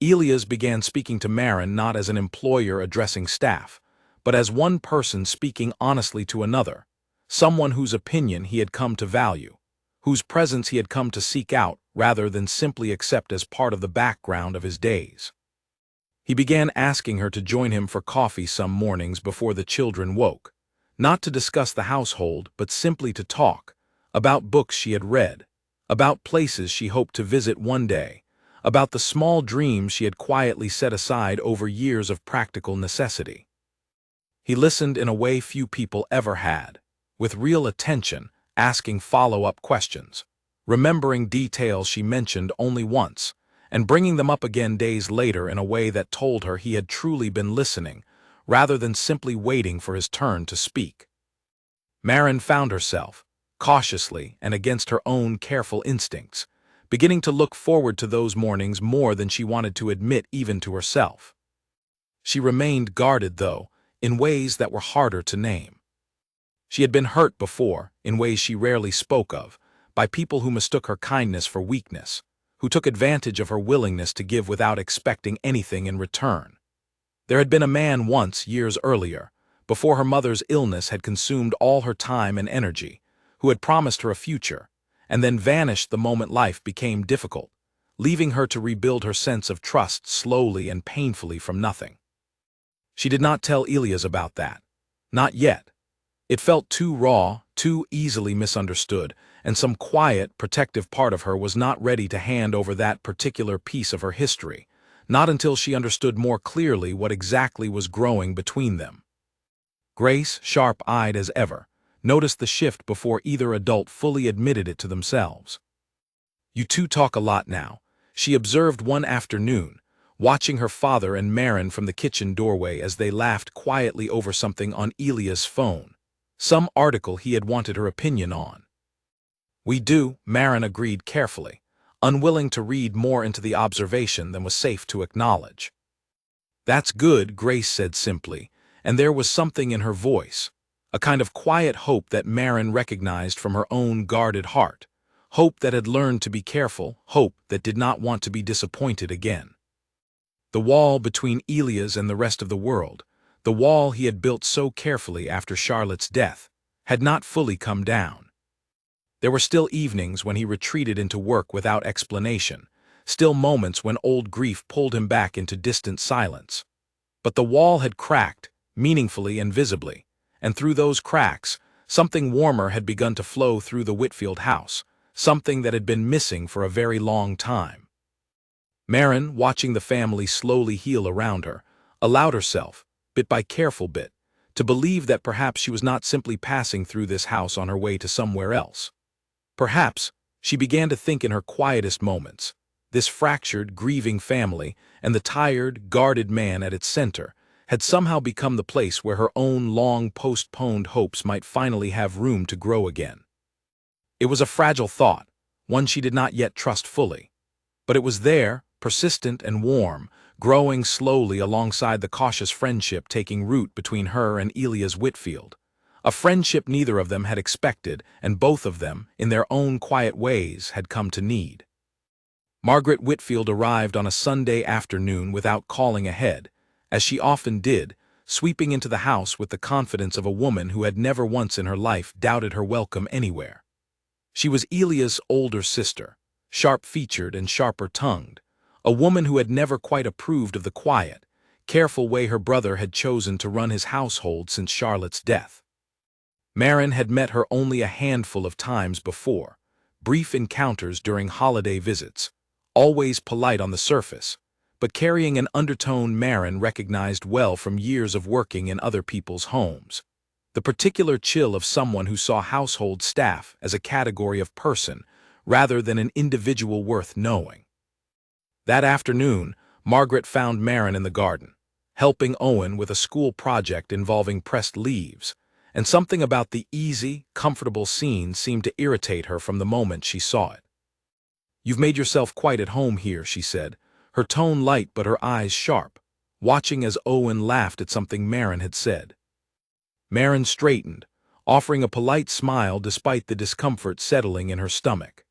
Elias began speaking to Maren not as an employer addressing staff, but as one person speaking honestly to another, someone whose opinion he had come to value, whose presence he had come to seek out rather than simply accept as part of the background of his days. He began asking her to join him for coffee some mornings before the children woke, not to discuss the household but simply to talk, about books she had read, about places she hoped to visit one day, about the small dreams she had quietly set aside over years of practical necessity. He listened in a way few people ever had, with real attention, asking follow-up questions, remembering details she mentioned only once, and bringing them up again days later in a way that told her he had truly been listening, rather than simply waiting for his turn to speak. Maren found herself, cautiously and against her own careful instincts, beginning to look forward to those mornings more than she wanted to admit even to herself. She remained guarded, though, in ways that were harder to name. She had been hurt before, in ways she rarely spoke of, by people who mistook her kindness for weakness, who took advantage of her willingness to give without expecting anything in return. There had been a man once, years earlier, before her mother's illness had consumed all her time and energy, who had promised her a future, and then vanished the moment life became difficult, leaving her to rebuild her sense of trust slowly and painfully from nothing. She did not tell Elias about that. Not yet. It felt too raw, too easily misunderstood, and some quiet, protective part of her was not ready to hand over that particular piece of her history, not until she understood more clearly what exactly was growing between them. Grace, sharp-eyed as ever, noticed the shift before either adult fully admitted it to themselves. You two talk a lot now, she observed one afternoon, watching her father and Maren from the kitchen doorway as they laughed quietly over something on Elias' phone, some article he had wanted her opinion on. We do, Maren agreed carefully, unwilling to read more into the observation than was safe to acknowledge. That's good, Grace said simply, and there was something in her voice, a kind of quiet hope that Maren recognized from her own guarded heart, hope that had learned to be careful, hope that did not want to be disappointed again. The wall between Elias and the rest of the world, the wall he had built so carefully after Charlotte's death, had not fully come down. There were still evenings when he retreated into work without explanation, still moments when old grief pulled him back into distant silence. But the wall had cracked, meaningfully and visibly, and through those cracks, something warmer had begun to flow through the Whitfield house, something that had been missing for a very long time. Maren, watching the family slowly heal around her, allowed herself, bit by careful bit, to believe that perhaps she was not simply passing through this house on her way to somewhere else. Perhaps, she began to think in her quietest moments, this fractured, grieving family, and the tired, guarded man at its center, had somehow become the place where her own long-postponed hopes might finally have room to grow again. It was a fragile thought, one she did not yet trust fully. But it was there, persistent and warm, growing slowly alongside the cautious friendship taking root between her and Elias Whitfield. A friendship neither of them had expected, and both of them, in their own quiet ways, had come to need. Margaret Whitfield arrived on a Sunday afternoon without calling ahead, as she often did, sweeping into the house with the confidence of a woman who had never once in her life doubted her welcome anywhere. She was Elias' older sister, sharp-featured and sharper-tongued, a woman who had never quite approved of the quiet, careful way her brother had chosen to run his household since Charlotte's death. Maren had met her only a handful of times before, brief encounters during holiday visits, always polite on the surface, but carrying an undertone Maren recognized well from years of working in other people's homes. The particular chill of someone who saw household staff as a category of person rather than an individual worth knowing. That afternoon, Margaret found Maren in the garden, helping Owen with a school project involving pressed leaves, and something about the easy, comfortable scene seemed to irritate her from the moment she saw it. "You've made yourself quite at home here," she said, her tone light but her eyes sharp, watching as Owen laughed at something Maren had said. Maren straightened, offering a polite smile despite the discomfort settling in her stomach.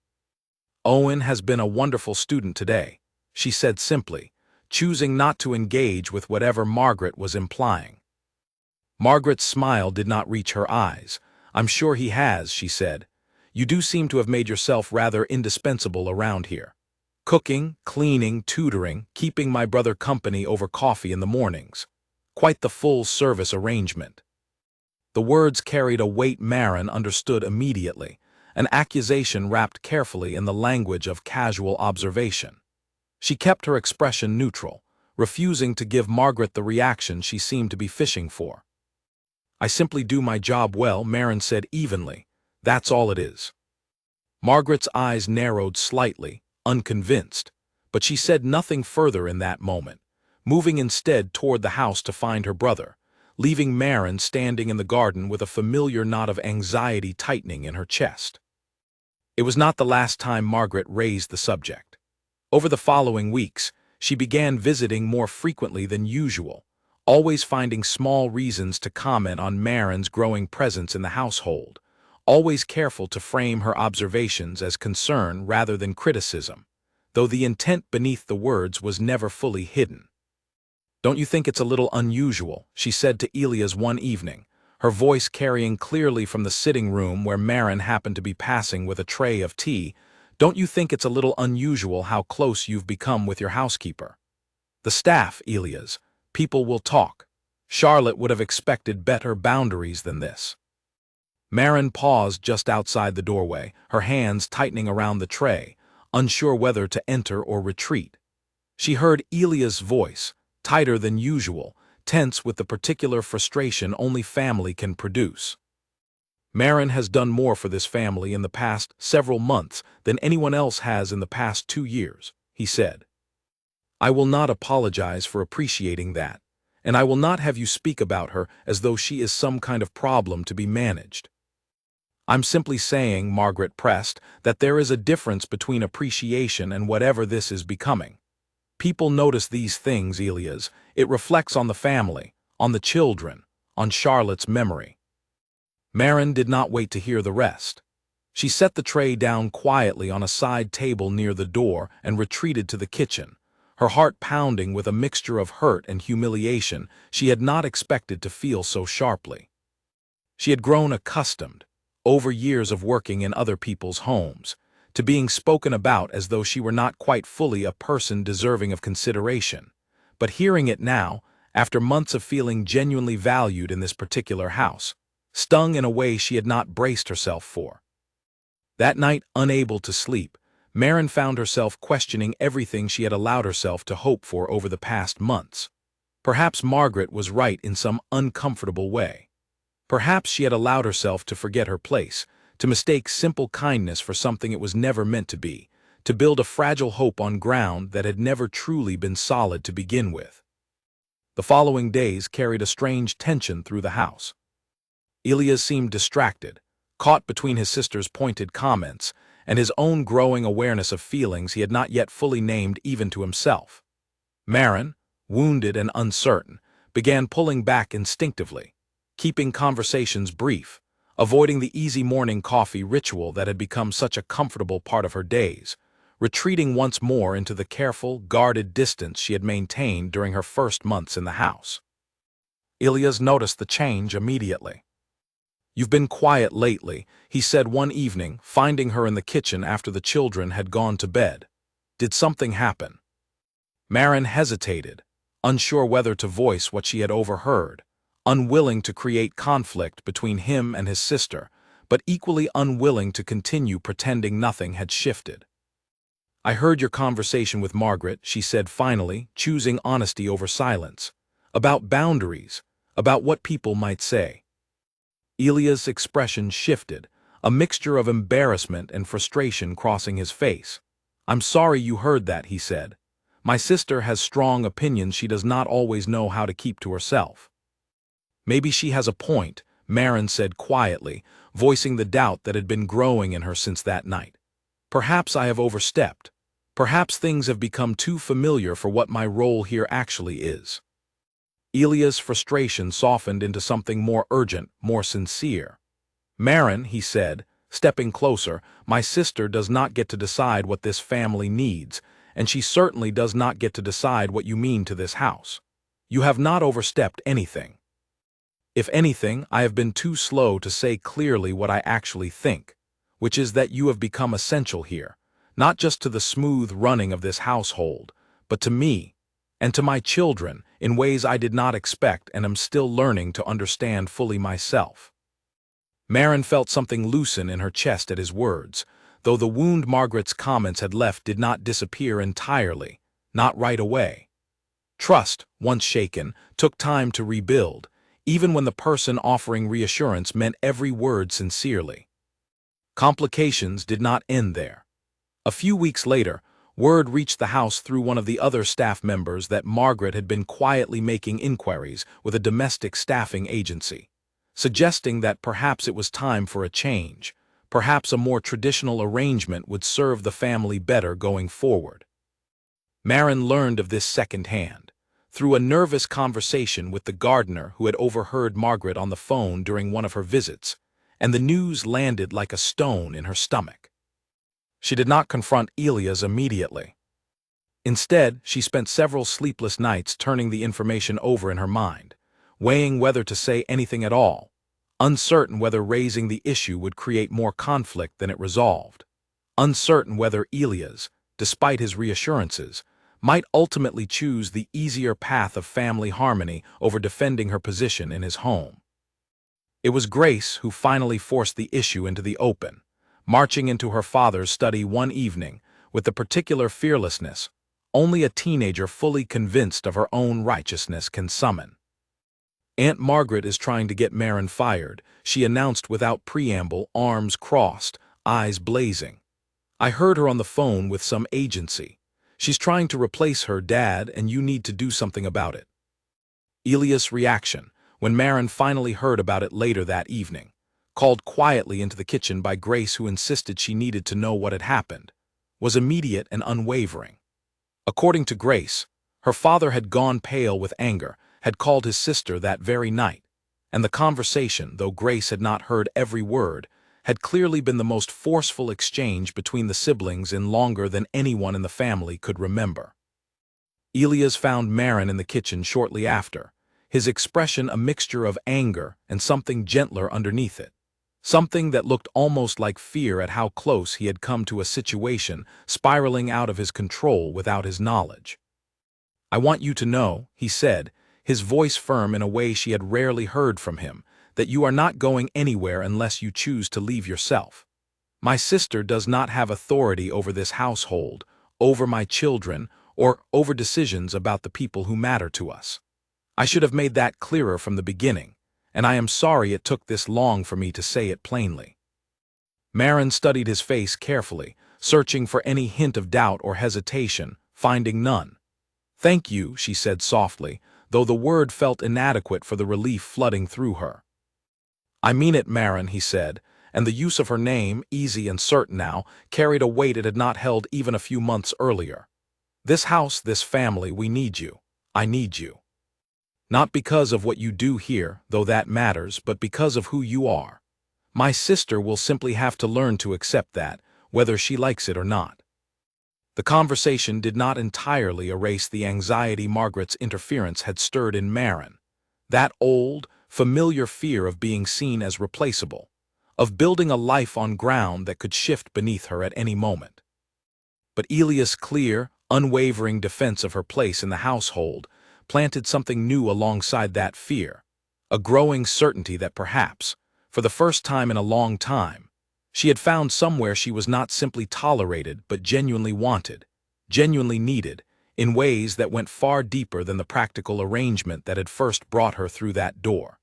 "Owen has been a wonderful student today," she said simply, choosing not to engage with whatever Margaret was implying. Margaret's smile did not reach her eyes. "I'm sure he has," she said. "You do seem to have made yourself rather indispensable around here. Cooking, cleaning, tutoring, keeping my brother company over coffee in the mornings. Quite the full-service arrangement." The words carried a weight Maren understood immediately, an accusation wrapped carefully in the language of casual observation. She kept her expression neutral, refusing to give Margaret the reaction she seemed to be fishing for. "I simply do my job well," Maren said evenly. "That's all it is." Margaret's eyes narrowed slightly, unconvinced, but she said nothing further in that moment, moving instead toward the house to find her brother, leaving Maren standing in the garden with a familiar knot of anxiety tightening in her chest. It was not the last time Margaret raised the subject. Over the following weeks, she began visiting more frequently than usual, always finding small reasons to comment on Maren's growing presence in the household, always careful to frame her observations as concern rather than criticism, though the intent beneath the words was never fully hidden. "Don't you think it's a little unusual?" she said to Elias one evening, her voice carrying clearly from the sitting room where Maren happened to be passing with a tray of tea. "Don't you think it's a little unusual how close you've become with your housekeeper? The staff, Elias. People will talk. Charlotte would have expected better boundaries than this." Maren paused just outside the doorway, her hands tightening around the tray, unsure whether to enter or retreat. She heard Elias' voice, tighter than usual, tense with the particular frustration only family can produce. "Maren has done more for this family in the past several months than anyone else has in the past 2 years," he said. "I will not apologize for appreciating that, and I will not have you speak about her as though she is some kind of problem to be managed." "I'm simply saying," Margaret pressed, "that there is a difference between appreciation and whatever this is becoming. People notice these things, Elias. It reflects on the family, on the children, on Charlotte's memory." Maren did not wait to hear the rest. She set the tray down quietly on a side table near the door and retreated to the kitchen, her heart pounding with a mixture of hurt and humiliation she had not expected to feel so sharply. She had grown accustomed, over years of working in other people's homes, to being spoken about as though she were not quite fully a person deserving of consideration, but hearing it now, after months of feeling genuinely valued in this particular house, stung in a way she had not braced herself for. That night, unable to sleep, Maren found herself questioning everything she had allowed herself to hope for over the past months. Perhaps Margaret was right in some uncomfortable way. Perhaps she had allowed herself to forget her place, to mistake simple kindness for something it was never meant to be, to build a fragile hope on ground that had never truly been solid to begin with. The following days carried a strange tension through the house. Ilias seemed distracted, caught between his sister's pointed comments and his own growing awareness of feelings he had not yet fully named even to himself. Maren, wounded and uncertain, began pulling back instinctively, keeping conversations brief, avoiding the easy morning coffee ritual that had become such a comfortable part of her days, retreating once more into the careful, guarded distance she had maintained during her first months in the house. Ilias noticed the change immediately. "You've been quiet lately," he said one evening, finding her in the kitchen after the children had gone to bed. "Did something happen?" Maren hesitated, unsure whether to voice what she had overheard, unwilling to create conflict between him and his sister, but equally unwilling to continue pretending nothing had shifted. "I heard your conversation with Margaret," she said finally, choosing honesty over silence. "About boundaries, about what people might say." Ilias' expression shifted, a mixture of embarrassment and frustration crossing his face. "I'm sorry you heard that," he said. "My sister has strong opinions she does not always know how to keep to herself." "Maybe she has a point," Maren said quietly, voicing the doubt that had been growing in her since that night. "Perhaps I have overstepped. Perhaps things have become too familiar for what my role here actually is." Ilias' frustration softened into something more urgent, more sincere. "Maren," he said, stepping closer, "my sister does not get to decide what this family needs, and she certainly does not get to decide what you mean to this house. You have not overstepped anything. If anything, I have been too slow to say clearly what I actually think, which is that you have become essential here, not just to the smooth running of this household, but to me, and to my children, in ways I did not expect and am still learning to understand fully myself." Maren felt something loosen in her chest at his words, though the wound Margaret's comments had left did not disappear entirely, not right away. Trust, once shaken, took time to rebuild, even when the person offering reassurance meant every word sincerely. Complications did not end there. A few weeks later, word reached the house through one of the other staff members that Margaret had been quietly making inquiries with a domestic staffing agency, suggesting that perhaps it was time for a change, perhaps a more traditional arrangement would serve the family better going forward. Maren learned of this secondhand, through a nervous conversation with the gardener who had overheard Margaret on the phone during one of her visits, and the news landed like a stone in her stomach. She did not confront Ilias immediately. Instead, she spent several sleepless nights turning the information over in her mind, weighing whether to say anything at all, uncertain whether raising the issue would create more conflict than it resolved, uncertain whether Ilias, despite his reassurances, might ultimately choose the easier path of family harmony over defending her position in his home. It was Grace who finally forced the issue into the open, marching into her father's study one evening with the particular fearlessness only a teenager fully convinced of her own righteousness can summon. "Aunt Margaret is trying to get Maren fired," she announced without preamble, arms crossed, eyes blazing. "I heard her on the phone with some agency. She's trying to replace her dad, and you need to do something about it." Ilias' reaction, when Maren finally heard about it later that evening, called quietly into the kitchen by Grace who insisted she needed to know what had happened, was immediate and unwavering. According to Grace, her father had gone pale with anger, had called his sister that very night, and the conversation, though Grace had not heard every word, had clearly been the most forceful exchange between the siblings in longer than anyone in the family could remember. Ilias found Maren in the kitchen shortly after, his expression a mixture of anger and something gentler underneath it, something that looked almost like fear at how close he had come to a situation spiraling out of his control without his knowledge. "I want you to know," he said, his voice firm in a way she had rarely heard from him, "that you are not going anywhere unless you choose to leave yourself. My sister does not have authority over this household, over my children, or over decisions about the people who matter to us. I should have made that clearer from the beginning, and I am sorry it took this long for me to say it plainly." Maren studied his face carefully, searching for any hint of doubt or hesitation, finding none. "Thank you," she said softly, though the word felt inadequate for the relief flooding through her. "I mean it, Maren," he said, and the use of her name, easy and certain now, carried a weight it had not held even a few months earlier. "This house, this family, we need you. I need you. Not because of what you do here, though that matters, but because of who you are. My sister will simply have to learn to accept that, whether she likes it or not." The conversation did not entirely erase the anxiety Margaret's interference had stirred in Maren. That old, familiar fear of being seen as replaceable, of building a life on ground that could shift beneath her at any moment. But Elia's clear, unwavering defense of her place in the household planted something new alongside that fear, a growing certainty that perhaps, for the first time in a long time, she had found somewhere she was not simply tolerated but genuinely wanted, genuinely needed, in ways that went far deeper than the practical arrangement that had first brought her through that door.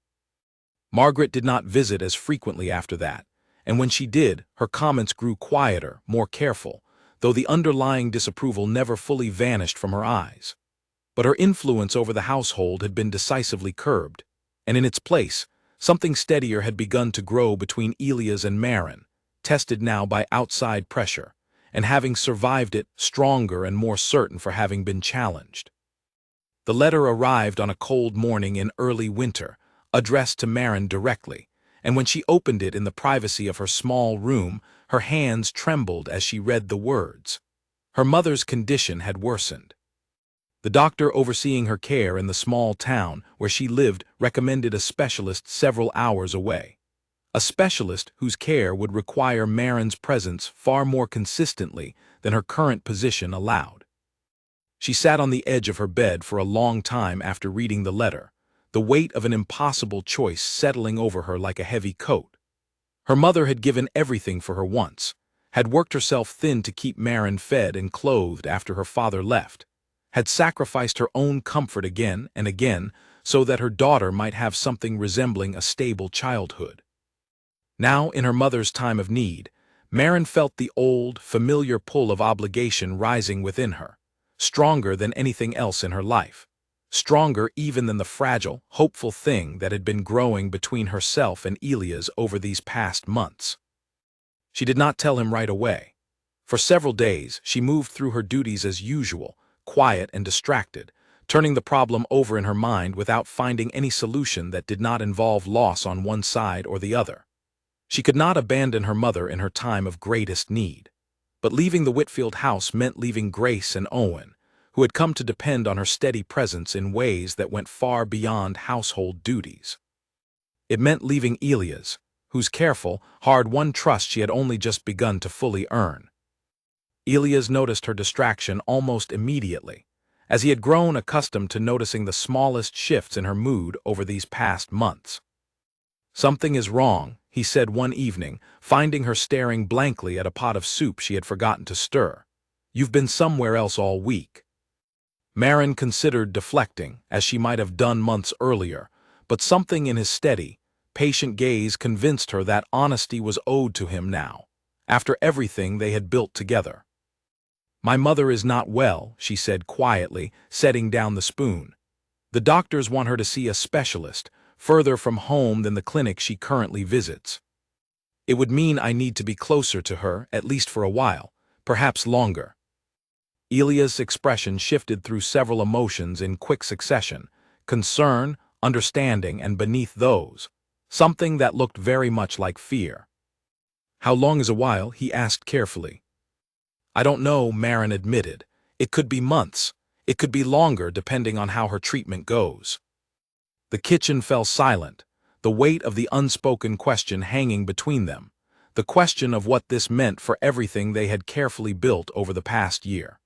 Margaret did not visit as frequently after that, and when she did, her comments grew quieter, more careful, though the underlying disapproval never fully vanished from her eyes. But her influence over the household had been decisively curbed, and in its place, something steadier had begun to grow between Elias and Maren, tested now by outside pressure, and having survived it, stronger and more certain for having been challenged. The letter arrived on a cold morning in early winter, addressed to Maren directly, and when she opened it in the privacy of her small room, her hands trembled as she read the words. Her mother's condition had worsened. The doctor overseeing her care in the small town where she lived recommended a specialist several hours away. A specialist whose care would require Maren's presence far more consistently than her current position allowed. She sat on the edge of her bed for a long time after reading the letter, the weight of an impossible choice settling over her like a heavy coat. Her mother had given everything for her once, had worked herself thin to keep Maren fed and clothed after her father left, had sacrificed her own comfort again and again so that her daughter might have something resembling a stable childhood. Now, in her mother's time of need, Maren felt the old, familiar pull of obligation rising within her, stronger than anything else in her life, stronger even than the fragile, hopeful thing that had been growing between herself and Elias over these past months. She did not tell him right away. For several days, she moved through her duties as usual, quiet and distracted, turning the problem over in her mind without finding any solution that did not involve loss on one side or the other. She could not abandon her mother in her time of greatest need. But leaving the Whitfield house meant leaving Grace and Owen, who had come to depend on her steady presence in ways that went far beyond household duties. It meant leaving Elias, whose careful, hard-won trust she had only just begun to fully earn. Elias noticed her distraction almost immediately, as he had grown accustomed to noticing the smallest shifts in her mood over these past months. "Something is wrong," he said one evening, finding her staring blankly at a pot of soup she had forgotten to stir. "You've been somewhere else all week." Maren considered deflecting, as she might have done months earlier, but something in his steady, patient gaze convinced her that honesty was owed to him now, after everything they had built together. "My mother is not well," she said quietly, setting down the spoon. "The doctors want her to see a specialist, further from home than the clinic she currently visits. It would mean I need to be closer to her, at least for a while, perhaps longer." Elia's expression shifted through several emotions in quick succession: concern, understanding, and beneath those, something that looked very much like fear. "How long is a while?" he asked carefully. "I don't know," Maren admitted. "It could be months. It could be longer, depending on how her treatment goes." The kitchen fell silent, the weight of the unspoken question hanging between them, the question of what this meant for everything they had carefully built over the past year.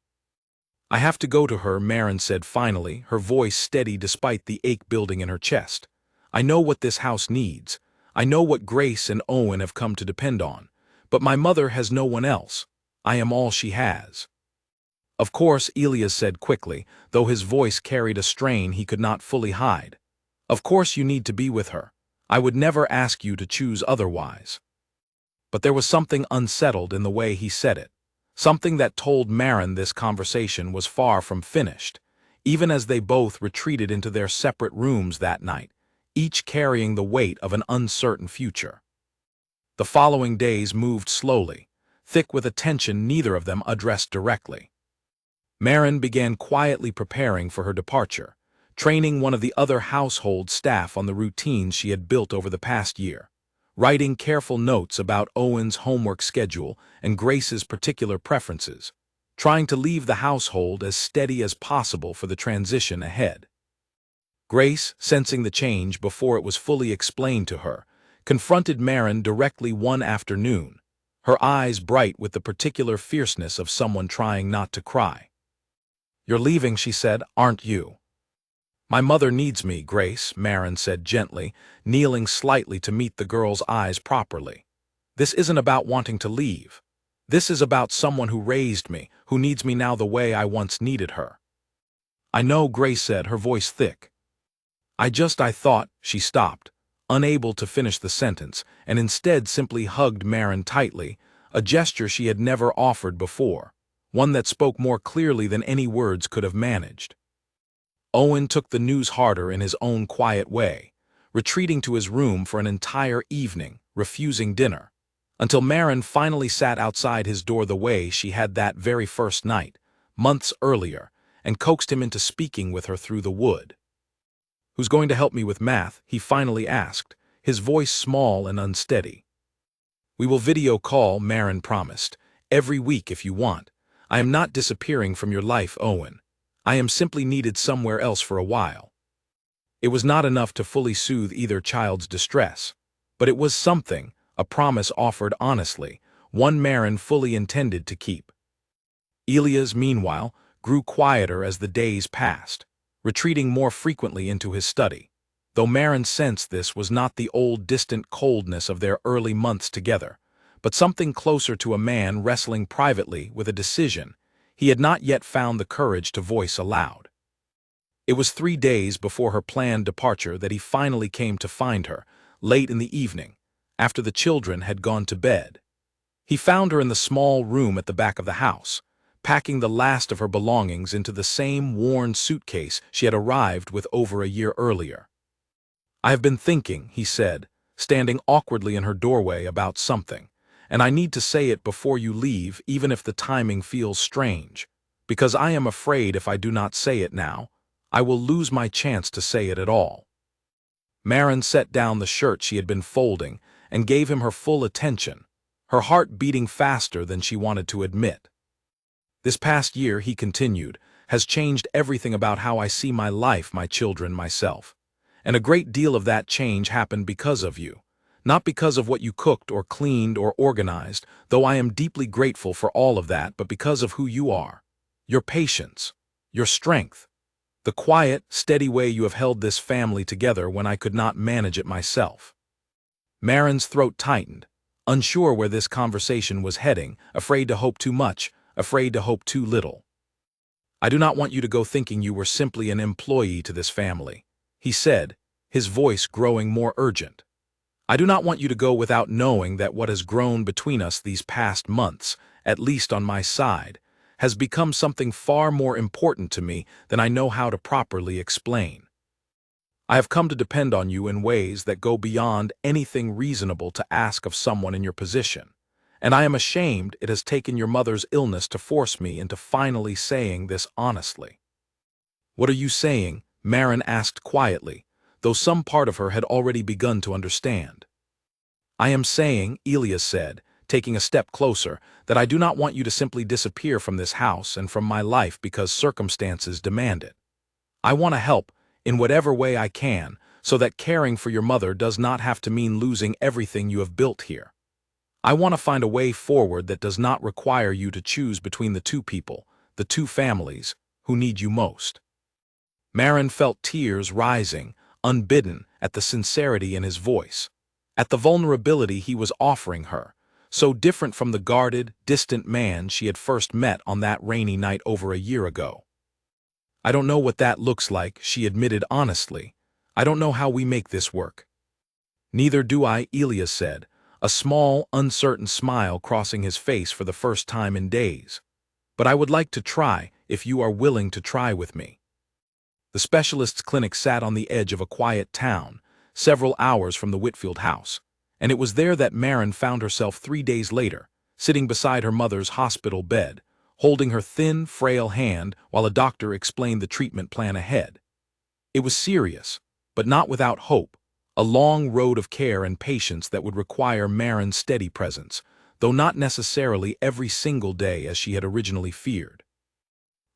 "I have to go to her," Maren said finally, her voice steady despite the ache building in her chest. "I know what this house needs. I know what Grace and Owen have come to depend on. But my mother has no one else. I am all she has." "Of course," Elias said quickly, though his voice carried a strain he could not fully hide. "Of course you need to be with her. I would never ask you to choose otherwise." But there was something unsettled in the way he said it, something that told Maren this conversation was far from finished, even as they both retreated into their separate rooms that night, each carrying the weight of an uncertain future. The following days moved slowly, thick with a tension neither of them addressed directly. Maren began quietly preparing for her departure, training one of the other household staff on the routines she had built over the past year, writing careful notes about Owen's homework schedule and Grace's particular preferences, trying to leave the household as steady as possible for the transition ahead. Grace, sensing the change before it was fully explained to her, confronted Maren directly one afternoon, her eyes bright with the particular fierceness of someone trying not to cry. "You're leaving," she said, "aren't you?" "My mother needs me, Grace," Maren said gently, kneeling slightly to meet the girl's eyes properly. "This isn't about wanting to leave. This is about someone who raised me, who needs me now the way I once needed her." "I know," Grace said, her voice thick. I thought," she stopped, unable to finish the sentence, and instead simply hugged Maren tightly, a gesture she had never offered before, one that spoke more clearly than any words could have managed. Owen took the news harder in his own quiet way, retreating to his room for an entire evening, refusing dinner, until Maren finally sat outside his door the way she had that very first night, months earlier, and coaxed him into speaking with her through the wood. "Who's going to help me with math?" he finally asked, his voice small and unsteady. "We will video call," Maren promised, "every week if you want. I am not disappearing from your life, Owen. I am simply needed somewhere else for a while." It was not enough to fully soothe either child's distress, but it was something, a promise offered honestly, one Maren fully intended to keep. Elias, meanwhile, grew quieter as the days passed, retreating more frequently into his study, though Maren sensed this was not the old distant coldness of their early months together, but something closer to a man wrestling privately with a decision he had not yet found the courage to voice aloud. It was 3 days before her planned departure that he finally came to find her, late in the evening, after the children had gone to bed. He found her in the small room at the back of the house, packing the last of her belongings into the same worn suitcase she had arrived with over a year earlier. "I have been thinking," he said, standing awkwardly in her doorway, "about something, and I need to say it before you leave, even if the timing feels strange, because I am afraid if I do not say it now, I will lose my chance to say it at all." Maren set down the shirt she had been folding and gave him her full attention, her heart beating faster than she wanted to admit. "This past year," he continued, "has changed everything about how I see my life, my children, myself. And a great deal of that change happened because of you. Not because of what you cooked or cleaned or organized, though I am deeply grateful for all of that, but because of who you are. Your patience, your strength, the quiet, steady way you have held this family together when I could not manage it myself." Maren's throat tightened, unsure where this conversation was heading, afraid to hope too much, afraid to hope too little. "I do not want you to go thinking you were simply an employee to this family," he said, his voice growing more urgent. "I do not want you to go without knowing that what has grown between us these past months, at least on my side, has become something far more important to me than I know how to properly explain. I have come to depend on you in ways that go beyond anything reasonable to ask of someone in your position, and I am ashamed it has taken your mother's illness to force me into finally saying this honestly." "What are you saying?" Maren asked quietly, though some part of her had already begun to understand. "I am saying," Elias said, taking a step closer, "that I do not want you to simply disappear from this house and from my life because circumstances demand it. I want to help, in whatever way I can, so that caring for your mother does not have to mean losing everything you have built here. I want to find a way forward that does not require you to choose between the two people, the two families, who need you most." Maren felt tears rising, unbidden, at the sincerity in his voice, at the vulnerability he was offering her, so different from the guarded, distant man she had first met on that rainy night over a year ago. "I don't know what that looks like," she admitted honestly. "I don't know how we make this work." "Neither do I," Elias said, a small, uncertain smile crossing his face for the first time in days. "But I would like to try, if you are willing to try with me." The specialist's clinic sat on the edge of a quiet town, several hours from the Whitfield house, and it was there that Maren found herself 3 days later, sitting beside her mother's hospital bed, holding her thin, frail hand while a doctor explained the treatment plan ahead. It was serious, but not without hope, a long road of care and patience that would require Maren's steady presence, though not necessarily every single day as she had originally feared.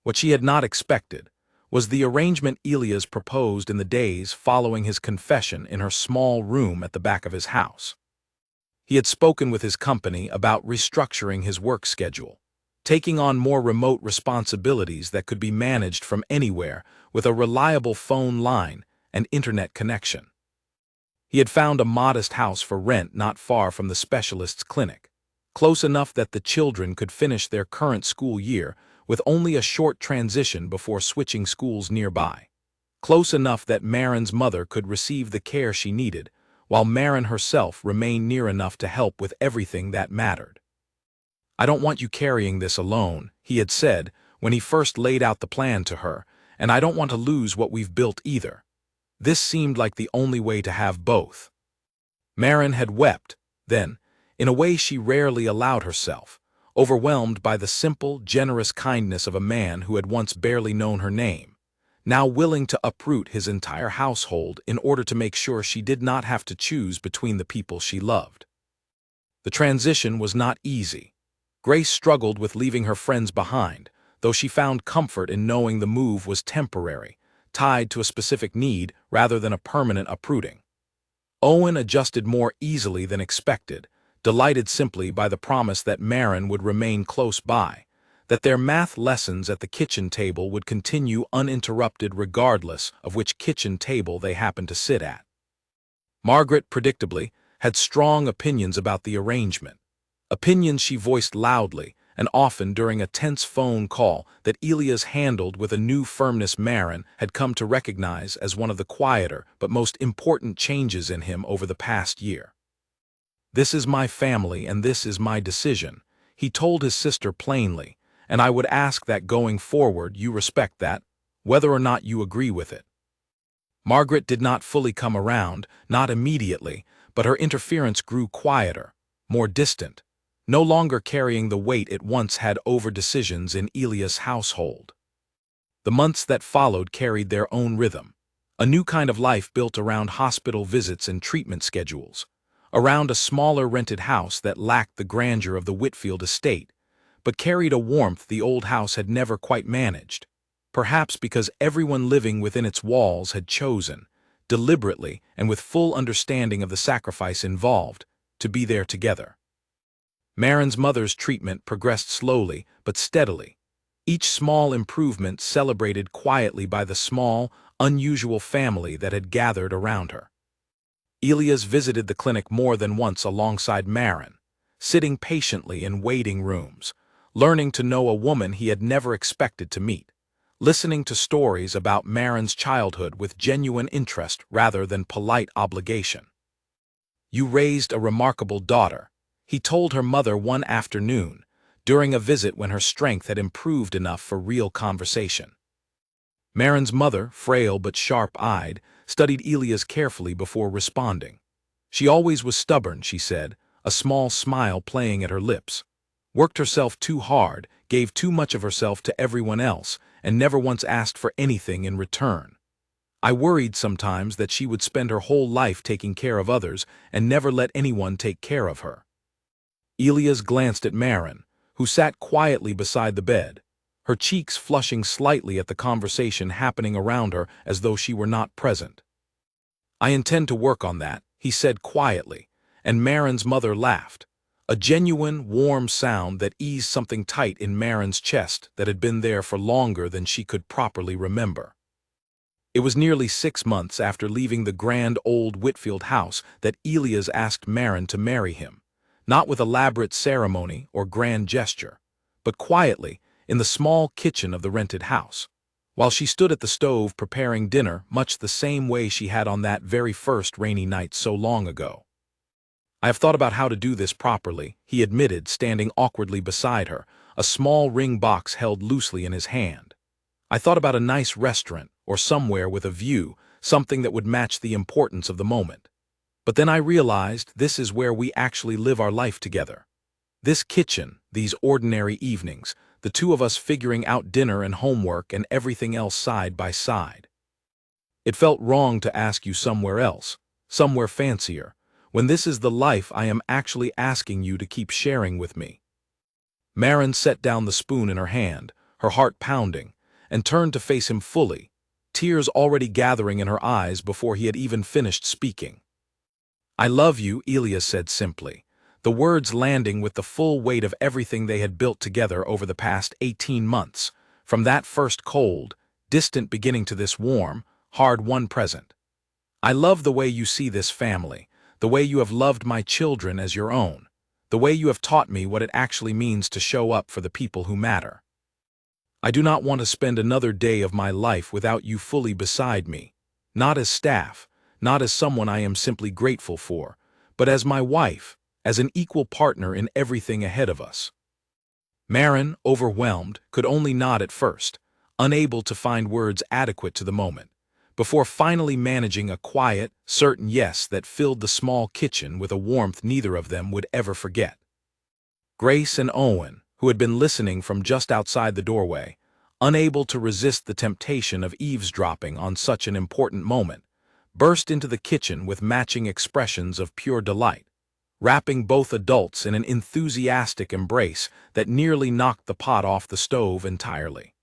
What she had not expected was the arrangement Elias proposed in the days following his confession in her small room at the back of his house. He had spoken with his company about restructuring his work schedule, taking on more remote responsibilities that could be managed from anywhere with a reliable phone line and internet connection. He had found a modest house for rent not far from the specialist's clinic, close enough that the children could finish their current school year with only a short transition before switching schools nearby, close enough that Maren's mother could receive the care she needed, while Maren herself remained near enough to help with everything that mattered. "I don't want you carrying this alone," he had said when he first laid out the plan to her, "and I don't want to lose what we've built either." This seemed like the only way to have both. Maren had wept, then, in a way she rarely allowed herself, overwhelmed by the simple, generous kindness of a man who had once barely known her name, now willing to uproot his entire household in order to make sure she did not have to choose between the people she loved. The transition was not easy. Grace struggled with leaving her friends behind, though she found comfort in knowing the move was temporary, tied to a specific need rather than a permanent uprooting. Owen adjusted more easily than expected, delighted simply by the promise that Maren would remain close by, that their math lessons at the kitchen table would continue uninterrupted regardless of which kitchen table they happened to sit at. Margaret, predictably, had strong opinions about the arrangement, opinions she voiced loudly and often during a tense phone call that Elias handled with a new firmness Maren had come to recognize as one of the quieter but most important changes in him over the past year. "This is my family and this is my decision," he told his sister plainly, "and I would ask that going forward you respect that, whether or not you agree with it." Margaret did not fully come around, not immediately, but her interference grew quieter, more distant, no longer carrying the weight it once had over decisions in Elias' household. The months that followed carried their own rhythm, a new kind of life built around hospital visits and treatment schedules, around a smaller rented house that lacked the grandeur of the Whitfield estate, but carried a warmth the old house had never quite managed, perhaps because everyone living within its walls had chosen, deliberately and with full understanding of the sacrifice involved, to be there together. Maren's mother's treatment progressed slowly but steadily, each small improvement celebrated quietly by the small, unusual family that had gathered around her. Elias visited the clinic more than once alongside Maren, sitting patiently in waiting rooms, learning to know a woman he had never expected to meet, listening to stories about Maren's childhood with genuine interest rather than polite obligation. "You raised a remarkable daughter," he told her mother one afternoon, during a visit when her strength had improved enough for real conversation. Maren's mother, frail but sharp-eyed, studied Elias carefully before responding. She always was stubborn, she said, a small smile playing at her lips. Worked herself too hard, gave too much of herself to everyone else, and never once asked for anything in return. I worried sometimes that she would spend her whole life taking care of others and never let anyone take care of her. Elias glanced at Maren, who sat quietly beside the bed, her cheeks flushing slightly at the conversation happening around her as though she were not present. "I intend to work on that," he said quietly, and Maren's mother laughed, a genuine, warm sound that eased something tight in Maren's chest that had been there for longer than she could properly remember. It was nearly 6 months after leaving the grand old Whitfield house that Elias asked Maren to marry him, not with elaborate ceremony or grand gesture, but quietly in the small kitchen of the rented house, while she stood at the stove preparing dinner much the same way she had on that very first rainy night so long ago. I have thought about how to do this properly, he admitted, standing awkwardly beside her, a small ring box held loosely in his hand. I thought about a nice restaurant, or somewhere with a view, something that would match the importance of the moment. But then I realized this is where we actually live our life together. This kitchen, these ordinary evenings, the two of us figuring out dinner and homework and everything else side by side. It felt wrong to ask you somewhere else, somewhere fancier, when this is the life I am actually asking you to keep sharing with me. Maren set down the spoon in her hand, her heart pounding, and turned to face him fully, tears already gathering in her eyes before he had even finished speaking. I love you, Ilias said simply, the words landing with the full weight of everything they had built together over the past 18 months, from that first cold, distant beginning to this warm, hard-won present. I love the way you see this family, the way you have loved my children as your own, the way you have taught me what it actually means to show up for the people who matter. I do not want to spend another day of my life without you fully beside me, not as staff, not as someone I am simply grateful for, but as my wife, as an equal partner in everything ahead of us. Maren, overwhelmed, could only nod at first, unable to find words adequate to the moment, before finally managing a quiet, certain yes that filled the small kitchen with a warmth neither of them would ever forget. Grace and Owen, who had been listening from just outside the doorway, unable to resist the temptation of eavesdropping on such an important moment, burst into the kitchen with matching expressions of pure delight, wrapping both adults in an enthusiastic embrace that nearly knocked the pot off the stove entirely.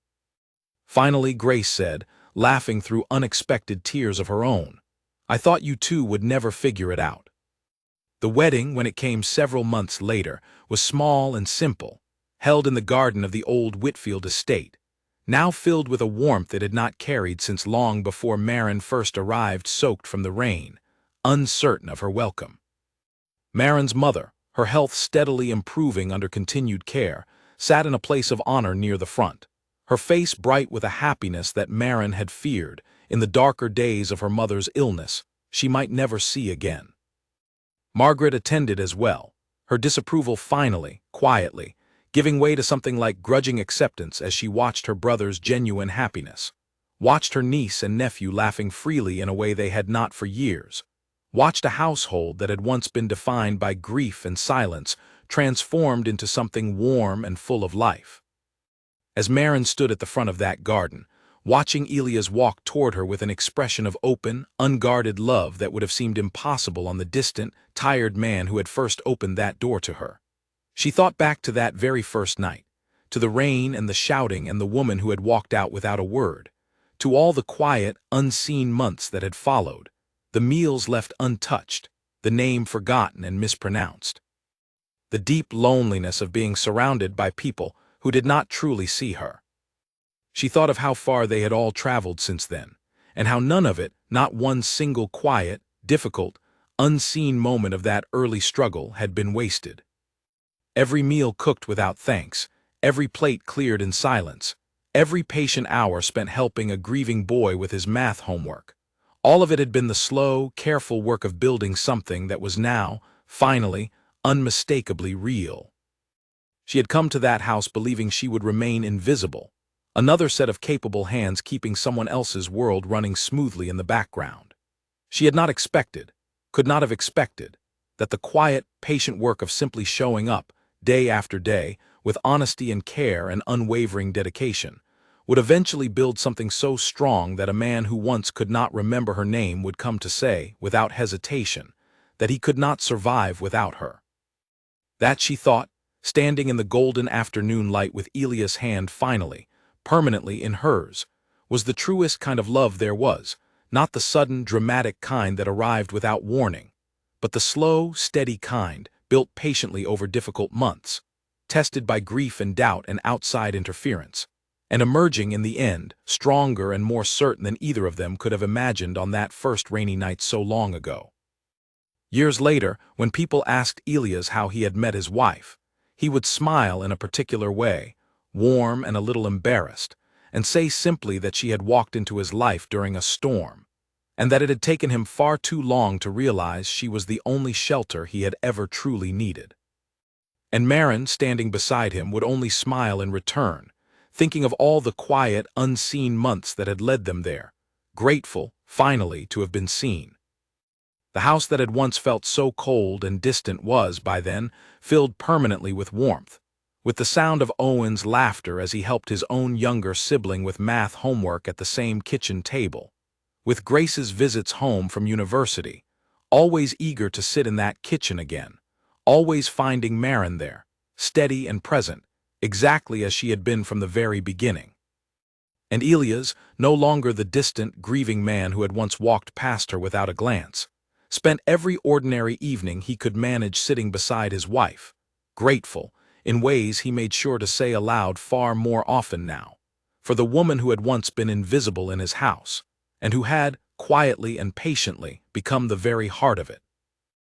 Finally, Grace said, laughing through unexpected tears of her own, I thought you two would never figure it out. The wedding, when it came several months later, was small and simple, held in the garden of the old Whitfield estate, now filled with a warmth it had not carried since long before Maren first arrived soaked from the rain, uncertain of her welcome. Maren's mother, her health steadily improving under continued care, sat in a place of honor near the front, her face bright with a happiness that Maren had feared, in the darker days of her mother's illness, she might never see again. Margaret attended as well, her disapproval finally, quietly, giving way to something like grudging acceptance as she watched her brother's genuine happiness, watched her niece and nephew laughing freely in a way they had not for years, watched a household that had once been defined by grief and silence transformed into something warm and full of life. As Maren stood at the front of that garden, watching Ilias walk toward her with an expression of open, unguarded love that would have seemed impossible on the distant, tired man who had first opened that door to her, she thought back to that very first night, to the rain and the shouting and the woman who had walked out without a word, to all the quiet, unseen months that had followed, the meals left untouched, the name forgotten and mispronounced. The deep loneliness of being surrounded by people who did not truly see her. She thought of how far they had all traveled since then, and how none of it, not one single quiet, difficult, unseen moment of that early struggle had been wasted. Every meal cooked without thanks, every plate cleared in silence, every patient hour spent helping a grieving boy with his math homework. All of it had been the slow, careful work of building something that was now, finally, unmistakably real. She had come to that house believing she would remain invisible, another set of capable hands keeping someone else's world running smoothly in the background. She had not expected, could not have expected, that the quiet, patient work of simply showing up, day after day, with honesty and care and unwavering dedication, would eventually build something so strong that a man who once could not remember her name would come to say, without hesitation, that he could not survive without her. That, she thought, standing in the golden afternoon light with Ilias' hand finally, permanently in hers, was the truest kind of love there was, not the sudden, dramatic kind that arrived without warning, but the slow, steady kind, built patiently over difficult months, tested by grief and doubt and outside interference, and emerging in the end, stronger and more certain than either of them could have imagined on that first rainy night so long ago. Years later, when people asked Ilias how he had met his wife, he would smile in a particular way, warm and a little embarrassed, and say simply that she had walked into his life during a storm, and that it had taken him far too long to realize she was the only shelter he had ever truly needed. And Maren, standing beside him, would only smile in return, thinking of all the quiet, unseen months that had led them there, grateful, finally, to have been seen. The house that had once felt so cold and distant was, by then, filled permanently with warmth, with the sound of Owen's laughter as he helped his own younger sibling with math homework at the same kitchen table, with Grace's visits home from university, always eager to sit in that kitchen again, always finding Maren there, steady and present, exactly as she had been from the very beginning. And Elias, no longer the distant, grieving man who had once walked past her without a glance, spent every ordinary evening he could manage sitting beside his wife, grateful, in ways he made sure to say aloud far more often now, for the woman who had once been invisible in his house, and who had, quietly and patiently, become the very heart of it.